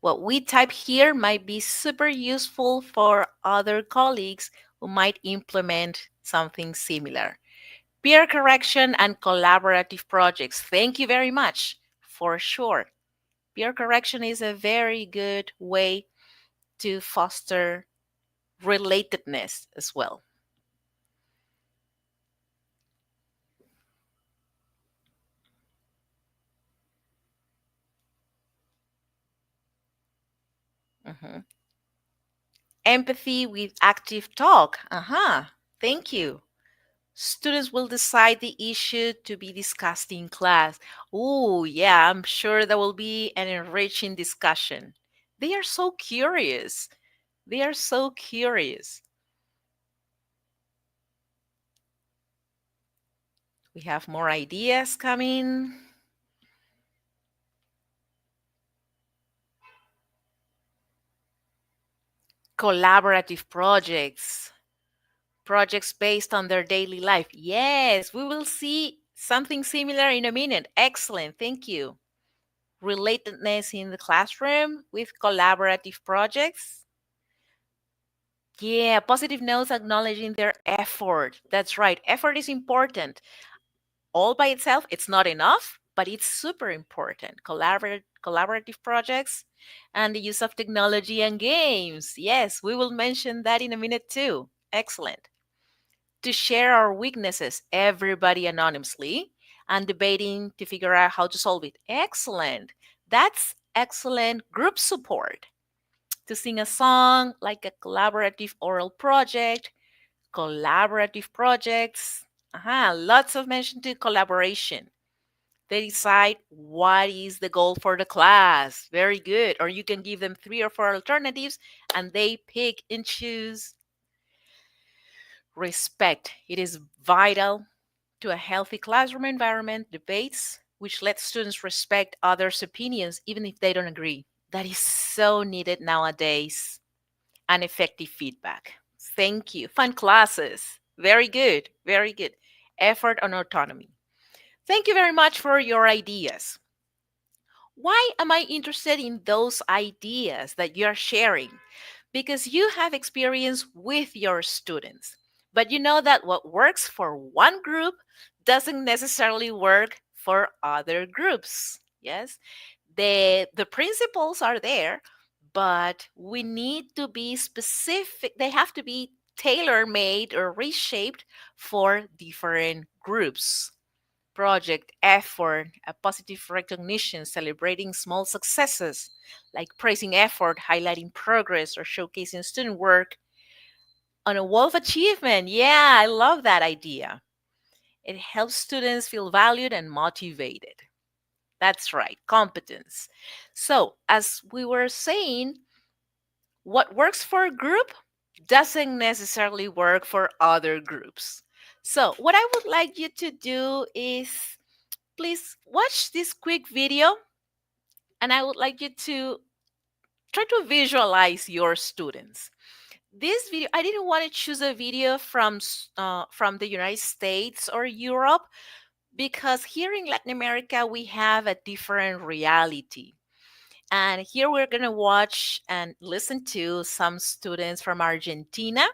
What we type here might be super useful for other colleagues who might implement something similar. Peer correction and collaborative projects. Thank you very much, for sure. Peer correction is a very good way to foster relatedness as well. Empathy with active talk. Thank you. Students will decide the issue to be discussed in class. Oh, yeah, I'm sure there will be an enriching discussion. They are so curious. They are so curious. We have more ideas coming. Collaborative projects. Projects based on their daily life. Yes, we will see something similar in a minute. Excellent. Thank you. Relatedness in the classroom with collaborative projects. Yeah, positive notes acknowledging their effort. That's right. Effort is important. All by itself, it's not enough, but it's super important. Collaborative projects and the use of technology and games. Yes, we will mention that in a minute too. Excellent. To share our weaknesses, everybody anonymously, and debating to figure out how to solve it. Excellent. That's excellent group support. To sing a song, like a collaborative oral project, collaborative projects. Lots of mention to collaboration. They decide what is the goal for the class. Very good. Or you can give them 3 or 4 alternatives and they pick and choose. Respect. It is vital to a healthy classroom environment, debates, which let students respect others' opinions, even if they don't agree. That is so needed nowadays. And effective feedback. Thank you. Fun classes. Very good. Very good. Effort on autonomy. Thank you very much for your ideas. Why am I interested in those ideas that you're sharing? Because you have experience with your students, but you know that what works for one group doesn't necessarily work for other groups. Yes, the principles are there, but we need to be specific. They have to be tailor made or reshaped for different groups. project, effort, a positive recognition, celebrating small successes, like praising effort, highlighting progress, or showcasing student work on a wall of achievement. Yeah, I love that idea. It helps students feel valued and motivated. That's right, competence. So, as we were saying, what works for a group doesn't necessarily work for other groups. So, what I would like you to do is please watch this quick video, and I would like you to try to visualize your students. This video, I didn't want to choose a video from the United States or Europe because here in Latin America we have a different reality. And here we're going to watch and listen to some students from Argentina,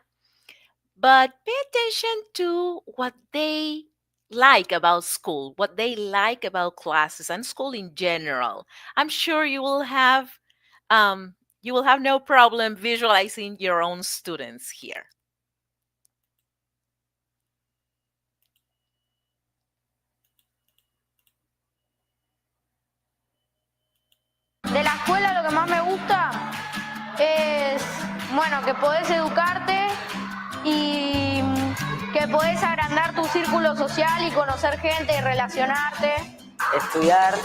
but pay attention to what they like about school, what they like about classes and school in general. I'm sure um, you will have no problem visualizing your own students here. De la escuela lo que más me gusta es, bueno, que podés educarte y que podés agrandar tu círculo social y conocer gente y relacionarte. Estudiar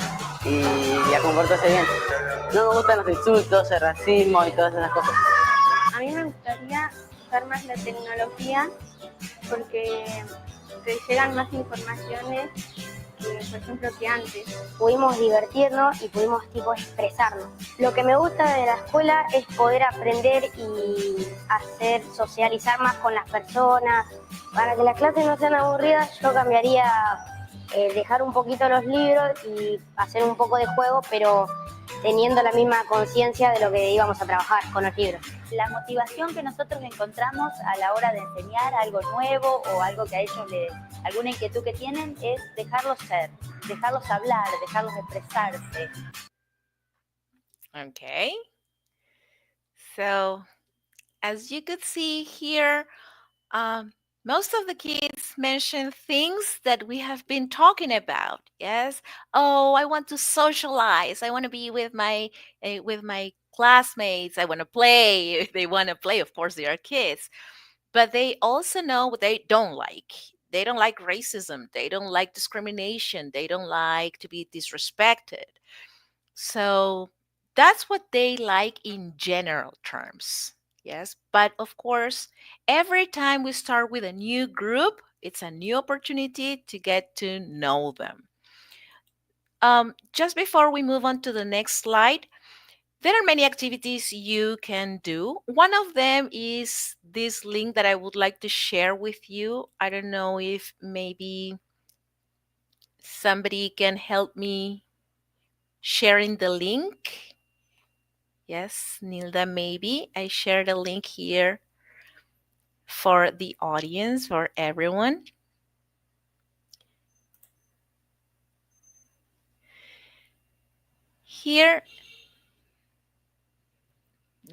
y a comportarse bien. No me gustan los insultos, el racismo y todas esas cosas. A mí me gustaría usar más la tecnología porque te llegan más informaciones por ejemplo, que antes. Pudimos divertirnos y pudimos expresarnos. Lo que me gusta de la escuela es poder aprender y socializar más con las personas. Para que las clases no sean aburridas, yo cambiaría dejar un poquito los libros y hacer un poco de juego, pero teniendo la misma conciencia de lo que íbamos a trabajar con los libros. La motivación que nosotros encontramos a la hora de enseñar algo nuevo o algo que a ellos alguna inquietud que tienen es dejarlos ser, dejarlos hablar, dejarlos expresarse. Okay. So, as you could see here, most of the kids mention things that we have been talking about. Yes. Oh, I want to socialize. I want to be with my classmates. I want to play. If they want to play, of course, they are kids. But they also know what they don't like. They don't like racism. They don't like discrimination. They don't like to be disrespected. So that's what they like in general terms. Yes, but of course, every time we start with a new group, it's a new opportunity to get to know them. Just before we move on to the next slide, there are many activities you can do. One of them is this link that I would like to share with you. I don't know if maybe somebody can help me sharing the link. Yes, Nilda, maybe. I shared a link here for the audience, for everyone. Here,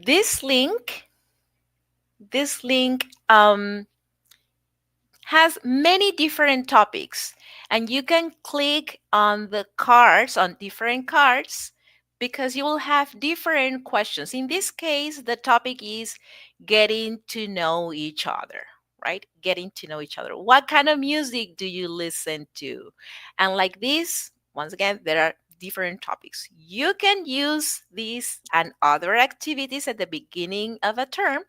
this link has many different topics, and you can click on the cards, on different cards, because you will have different questions. In this case, the topic is getting to know each other, right? Getting to know each other. What kind of music do you listen to? And like this, once again, there are different topics. You can use these and other activities at the beginning of a term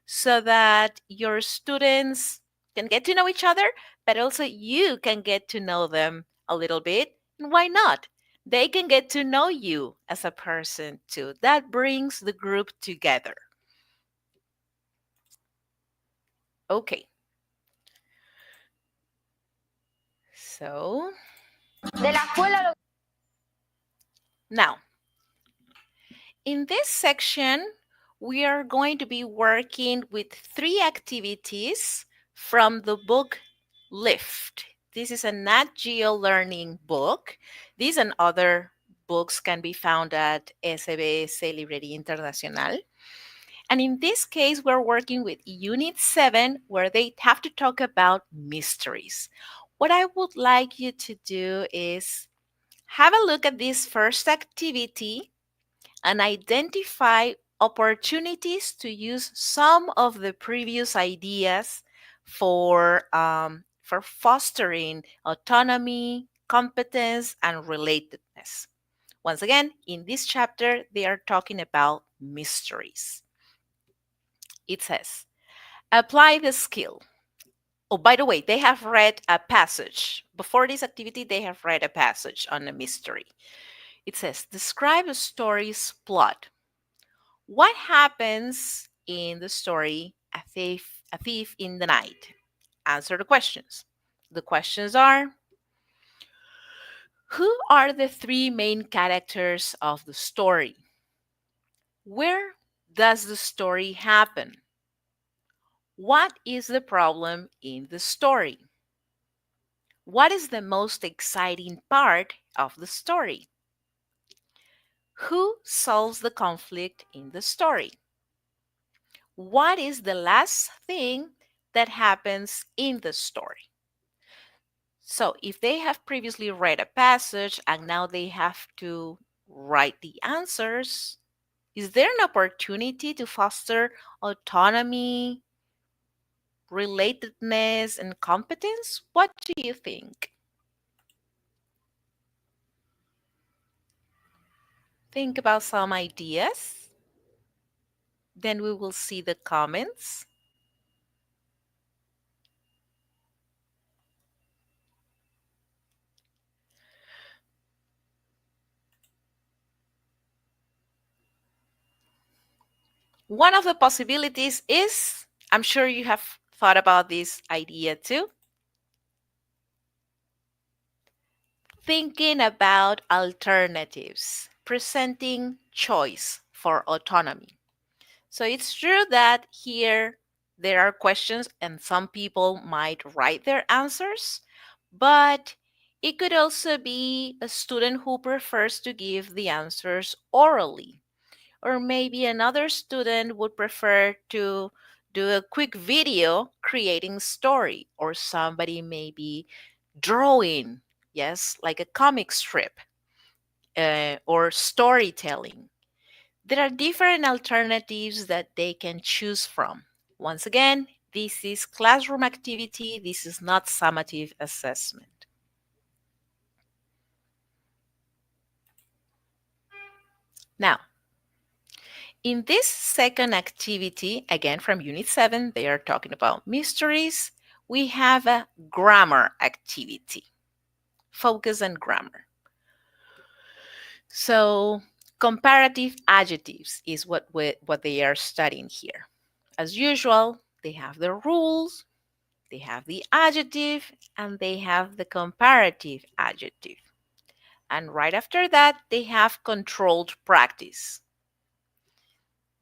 so that your students can get to know each other, but also you can get to know them a little bit. And why not? They can get to know you as a person too. That brings the group together. Okay. So, De la escuela now, in this section, we are going to be working with 3 activities from the book Lift. This is a Nat Geo learning book. These and other books can be found at SBS Librería Internacional. And in this case, we're working with Unit 7, where they have to talk about mysteries. What I would like you to do is have a look at this first activity and identify opportunities to use some of the previous ideas for fostering autonomy, competence, and relatedness. Once again, in this chapter, they are talking about mysteries. It says, apply the skill. Oh, by the way, they have read a passage. Before this activity, they have read a passage on a mystery. It says, describe a story's plot. What happens in the story, A Thief in the Night? Answer the questions. The questions are, who are the three main characters of the story? Where does the story happen? What is the problem in the story? What is the most exciting part of the story? Who solves the conflict in the story? What is the last thing that happens in the story? So if they have previously read a passage and now they have to write the answers, is there an opportunity to foster autonomy, relatedness, and competence? What do you think? Think about some ideas. Then we will see the comments. One of the possibilities is, I'm sure you have thought about this idea too, thinking about alternatives, presenting choice for autonomy. So it's true that here there are questions and some people might write their answers, but it could also be a student who prefers to give the answers orally. Or maybe another student would prefer to do a quick video creating story, or somebody may be drawing, yes, like a comic strip, or storytelling. There are different alternatives that they can choose from. Once again, this is classroom activity. This is not summative assessment. Now, in this second activity, again from Unit 7, they are talking about mysteries. We have a grammar activity. Focus on grammar. So, comparative adjectives is what they are studying here. As usual, they have the rules, they have the adjective, and they have the comparative adjective. And right after that, they have controlled practice.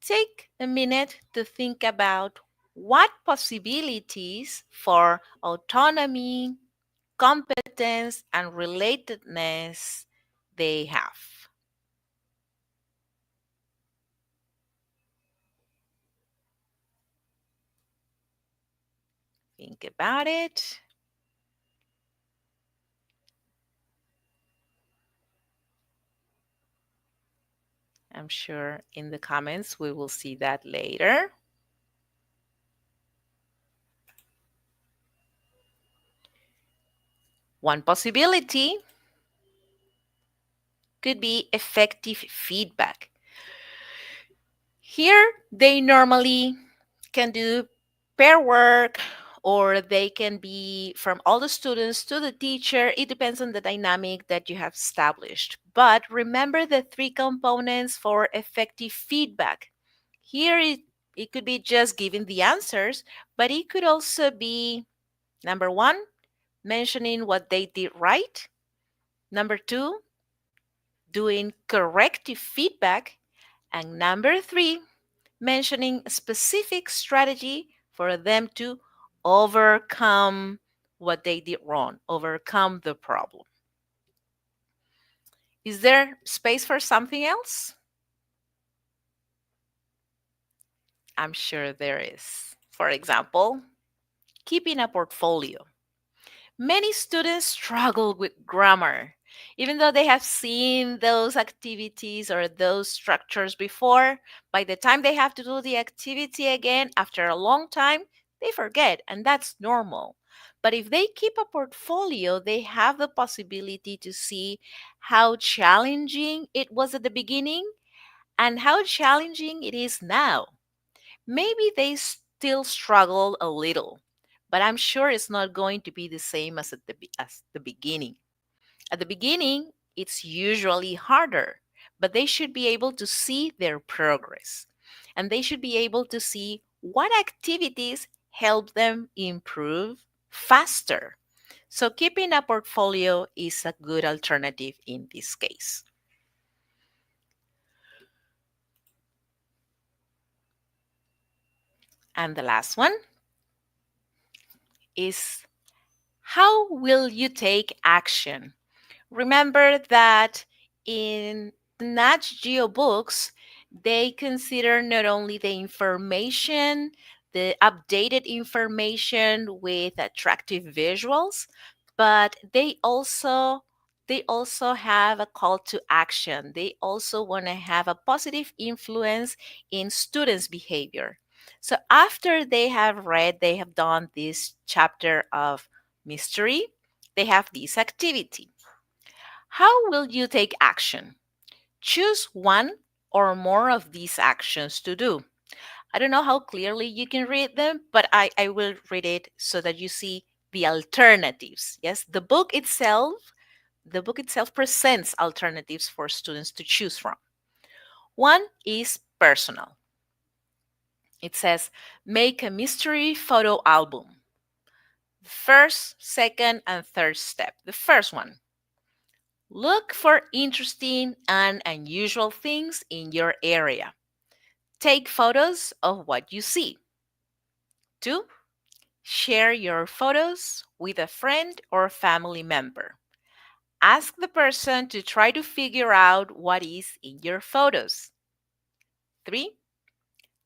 Take a minute to think about what possibilities for autonomy, competence, and relatedness they have. Think about it. I'm sure in the comments we will see that later. One possibility could be effective feedback. Here, they normally can do pair work, or they can be from all the students to the teacher. It depends on the dynamic that you have established. But remember the three components for effective feedback. Here, it could be just giving the answers, but it could also be, number one, mentioning what they did right. Number two, doing corrective feedback. And number three, mentioning a specific strategy for them to overcome what they did wrong, overcome the problem. Is there space for something else? I'm sure there is. For example, keeping a portfolio. Many students struggle with grammar. Even though they have seen those activities or those structures before, by the time they have to do the activity again after a long time, they forget, and that's normal. But if they keep a portfolio, they have the possibility to see how challenging it was at the beginning and how challenging it is now. Maybe they still struggle a little, but I'm sure it's not going to be the same as as the beginning. At the beginning, it's usually harder, but they should be able to see their progress and they should be able to see what activities help them improve faster. So, keeping a portfolio is a good alternative in this case. And the last one is, how will you take action? Remember that in the Nat Geo books, they consider not only the information, the updated information with attractive visuals, but they also have a call to action. They also want to have a positive influence in students' behavior. So after they have done this chapter of mystery, they have this activity. How will you take action? Choose one or more of these actions to do. I don't know how clearly you can read them, but I will read it so that you see the alternatives. Yes, the book itself presents alternatives for students to choose from. One is personal. It says, make a mystery photo album. First, second, and third step. The first one, look for interesting and unusual things in your area. Take photos of what you see. 2. Share your photos with a friend or family member. Ask the person to try to figure out what is in your photos. 3.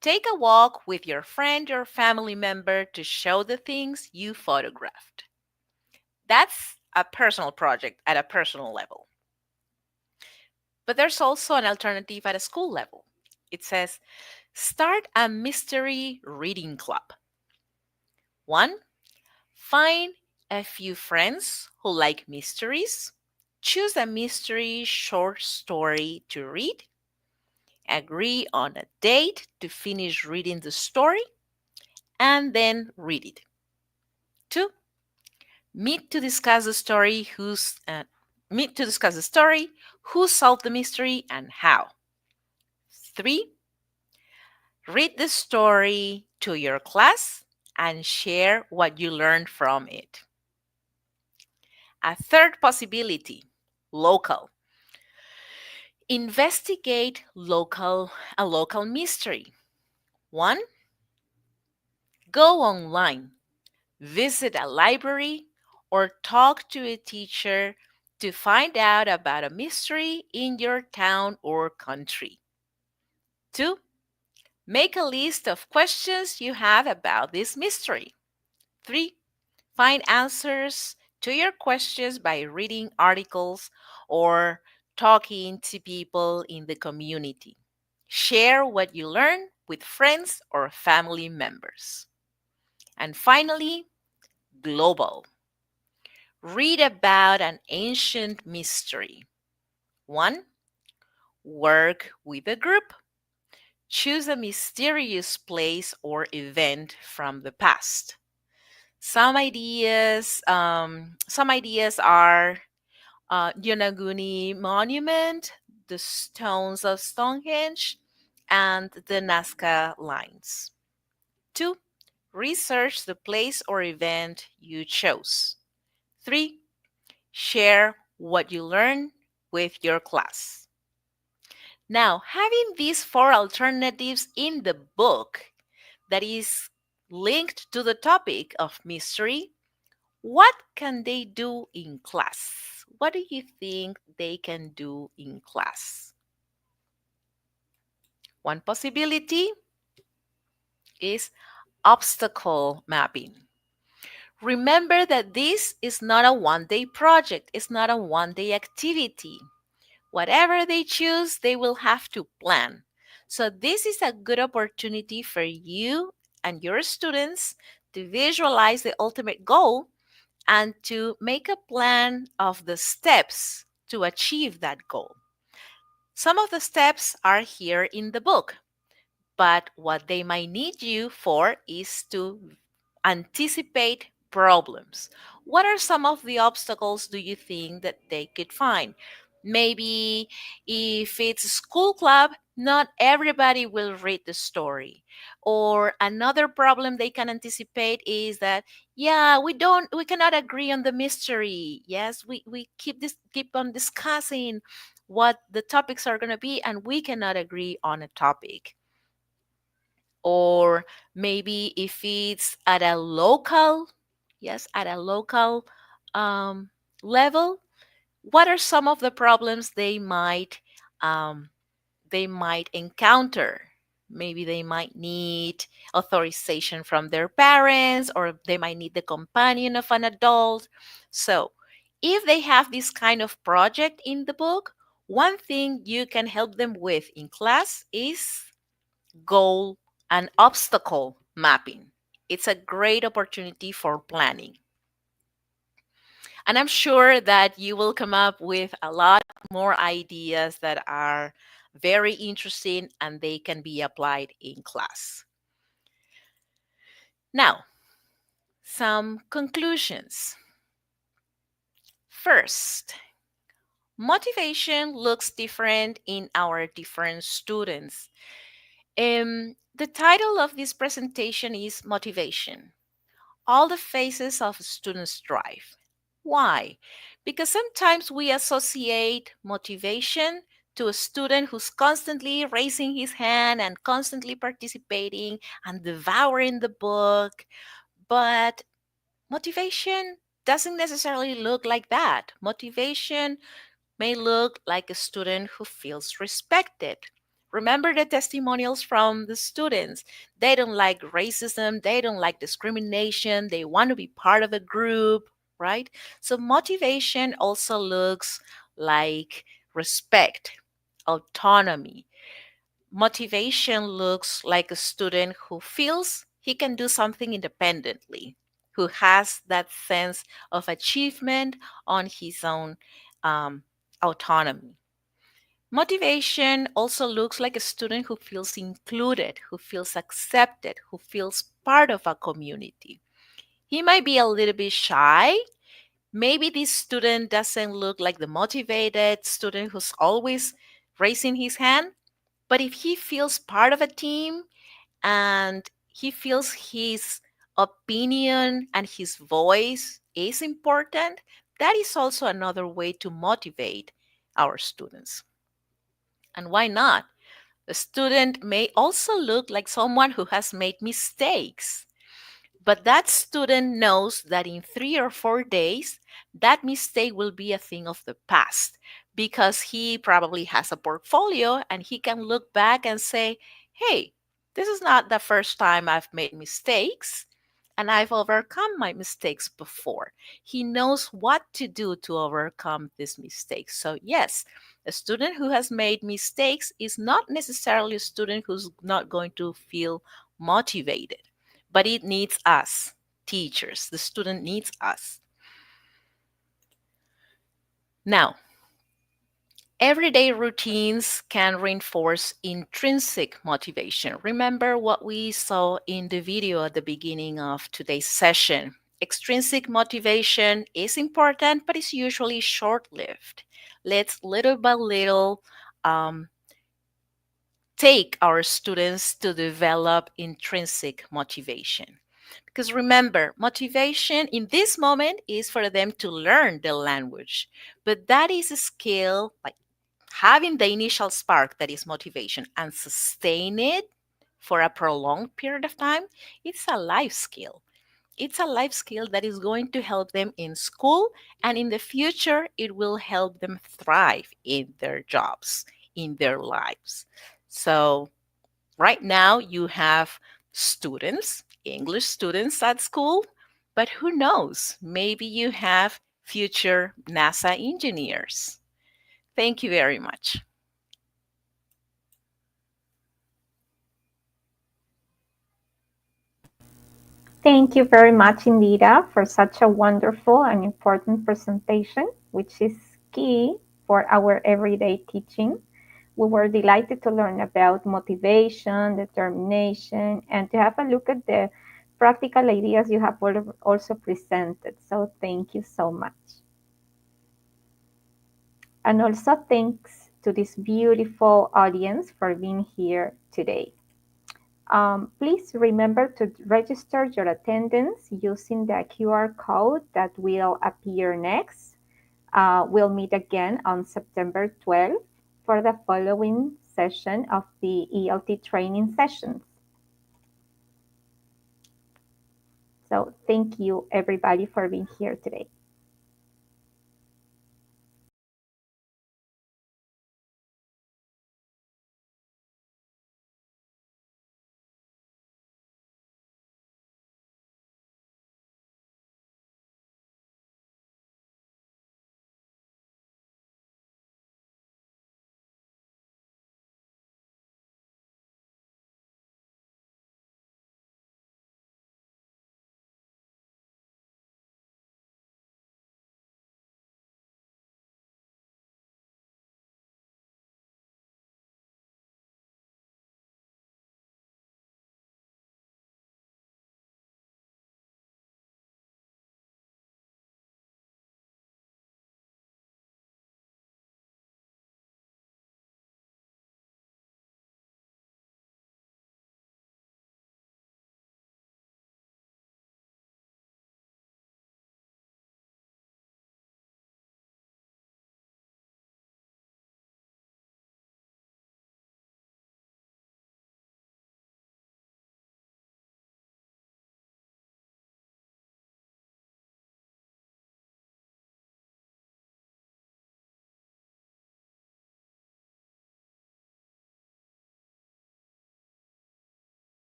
Take a walk with your friend or family member to show the things you photographed. That's a personal project at a personal level. But there's also an alternative at a school level. It says, start a mystery reading club. 1. Find a few friends who like mysteries. Choose a mystery short story to read. Agree on a date to finish reading the story and then read it. 2. Meet to discuss the story, who solved the mystery and how. 3. Read the story to your class and share what you learned from it. A third possibility, local. Investigate a local mystery. 1. Go online, visit a library, or talk to a teacher to find out about a mystery in your town or country. 2. Make a list of questions you have about this mystery. 3. Find answers to your questions by reading articles or talking to people in the community. Share what you learn with friends or family members. And finally, global. Read about an ancient mystery. 1. Work with a group. Choose a mysterious place or event from the past. Some ideas are Yonaguni Monument, the stones of Stonehenge, and the Nazca lines. 2. Research the place or event you chose. 3. Share what you learn with your class. Now, having these 4 alternatives in the book that is linked to the topic of mystery, what can they do in class? What do you think they can do in class? One possibility is obstacle mapping. Remember that this is not a one-day project. It's not a one-day activity. Whatever they choose, they will have to plan. So this is a good opportunity for you and your students to visualize the ultimate goal and to make a plan of the steps to achieve that goal. Some of the steps are here in the book, but what they might need you for is to anticipate problems. What are some of the obstacles do you think that they could find? Maybe if it's a school club, not everybody will read the story. Or another problem they can anticipate is that, yeah, we cannot agree on the mystery. Yes, we keep on discussing what the topics are going to be, and we cannot agree on a topic. Or maybe if it's at a local, yes, at a local um, level, what are some of the problems they might encounter? Maybe they might need authorization from their parents, or they might need the companion of an adult. So if they have this kind of project in the book, one thing you can help them with in class is goal and obstacle mapping. It's a great opportunity for planning. And I'm sure that you will come up with a lot more ideas that are very interesting and they can be applied in class. Now, some conclusions. First, motivation looks different in our different students. The title of this presentation is Motivation: All the Phases of a Student's Drive. Why? Because sometimes we associate motivation to a student who's constantly raising his hand and constantly participating and devouring the book. But motivation doesn't necessarily look like that. Motivation may look like a student who feels respected. Remember the testimonials from the students. They don't like racism, they don't like discrimination, they want to be part of a group, right? So motivation also looks like respect, autonomy. Motivation looks like a student who feels he can do something independently, who has that sense of achievement on his own autonomy. Motivation also looks like a student who feels included, who feels accepted, who feels part of a community. He might be a little bit shy. Maybe this student doesn't look like the motivated student who's always raising his hand. But if he feels part of a team and he feels his opinion and his voice is important, that is also another way to motivate our students. And why not? A student may also look like someone who has made mistakes. But that student knows that in 3 or 4 days, that mistake will be a thing of the past because he probably has a portfolio and he can look back and say, hey, this is not the first time I've made mistakes and I've overcome my mistakes before. He knows what to do to overcome these mistakes. So, yes, a student who has made mistakes is not necessarily a student who's not going to feel motivated, but it needs us, teachers. The student needs us. Now, everyday routines can reinforce intrinsic motivation. Remember what we saw in the video at the beginning of today's session. Extrinsic motivation is important, but it's usually short-lived. Let's little by little take our students to develop intrinsic motivation. Because remember, motivation in this moment is for them to learn the language, but that is a skill, like having the initial spark that is motivation and sustain it for a prolonged period of time. It's a life skill. It's a life skill that is going to help them in school, and in the future, it will help them thrive in their jobs, in their lives. So, right now, you have students, English students at school, But who knows? Maybe you have future NASA engineers. Thank you very much. Thank you very much, Indira, for such a wonderful and important presentation, which is key for our everyday teaching. We were delighted to learn about motivation, determination, and to have a look at the practical ideas you have also presented. So thank you so much. And also thanks to this beautiful audience for being here today. Please remember to register your attendance using the QR code that will appear next. We'll meet again on September 12th for the following session of the ELT Training Sessions. So thank you, everybody, for being here today.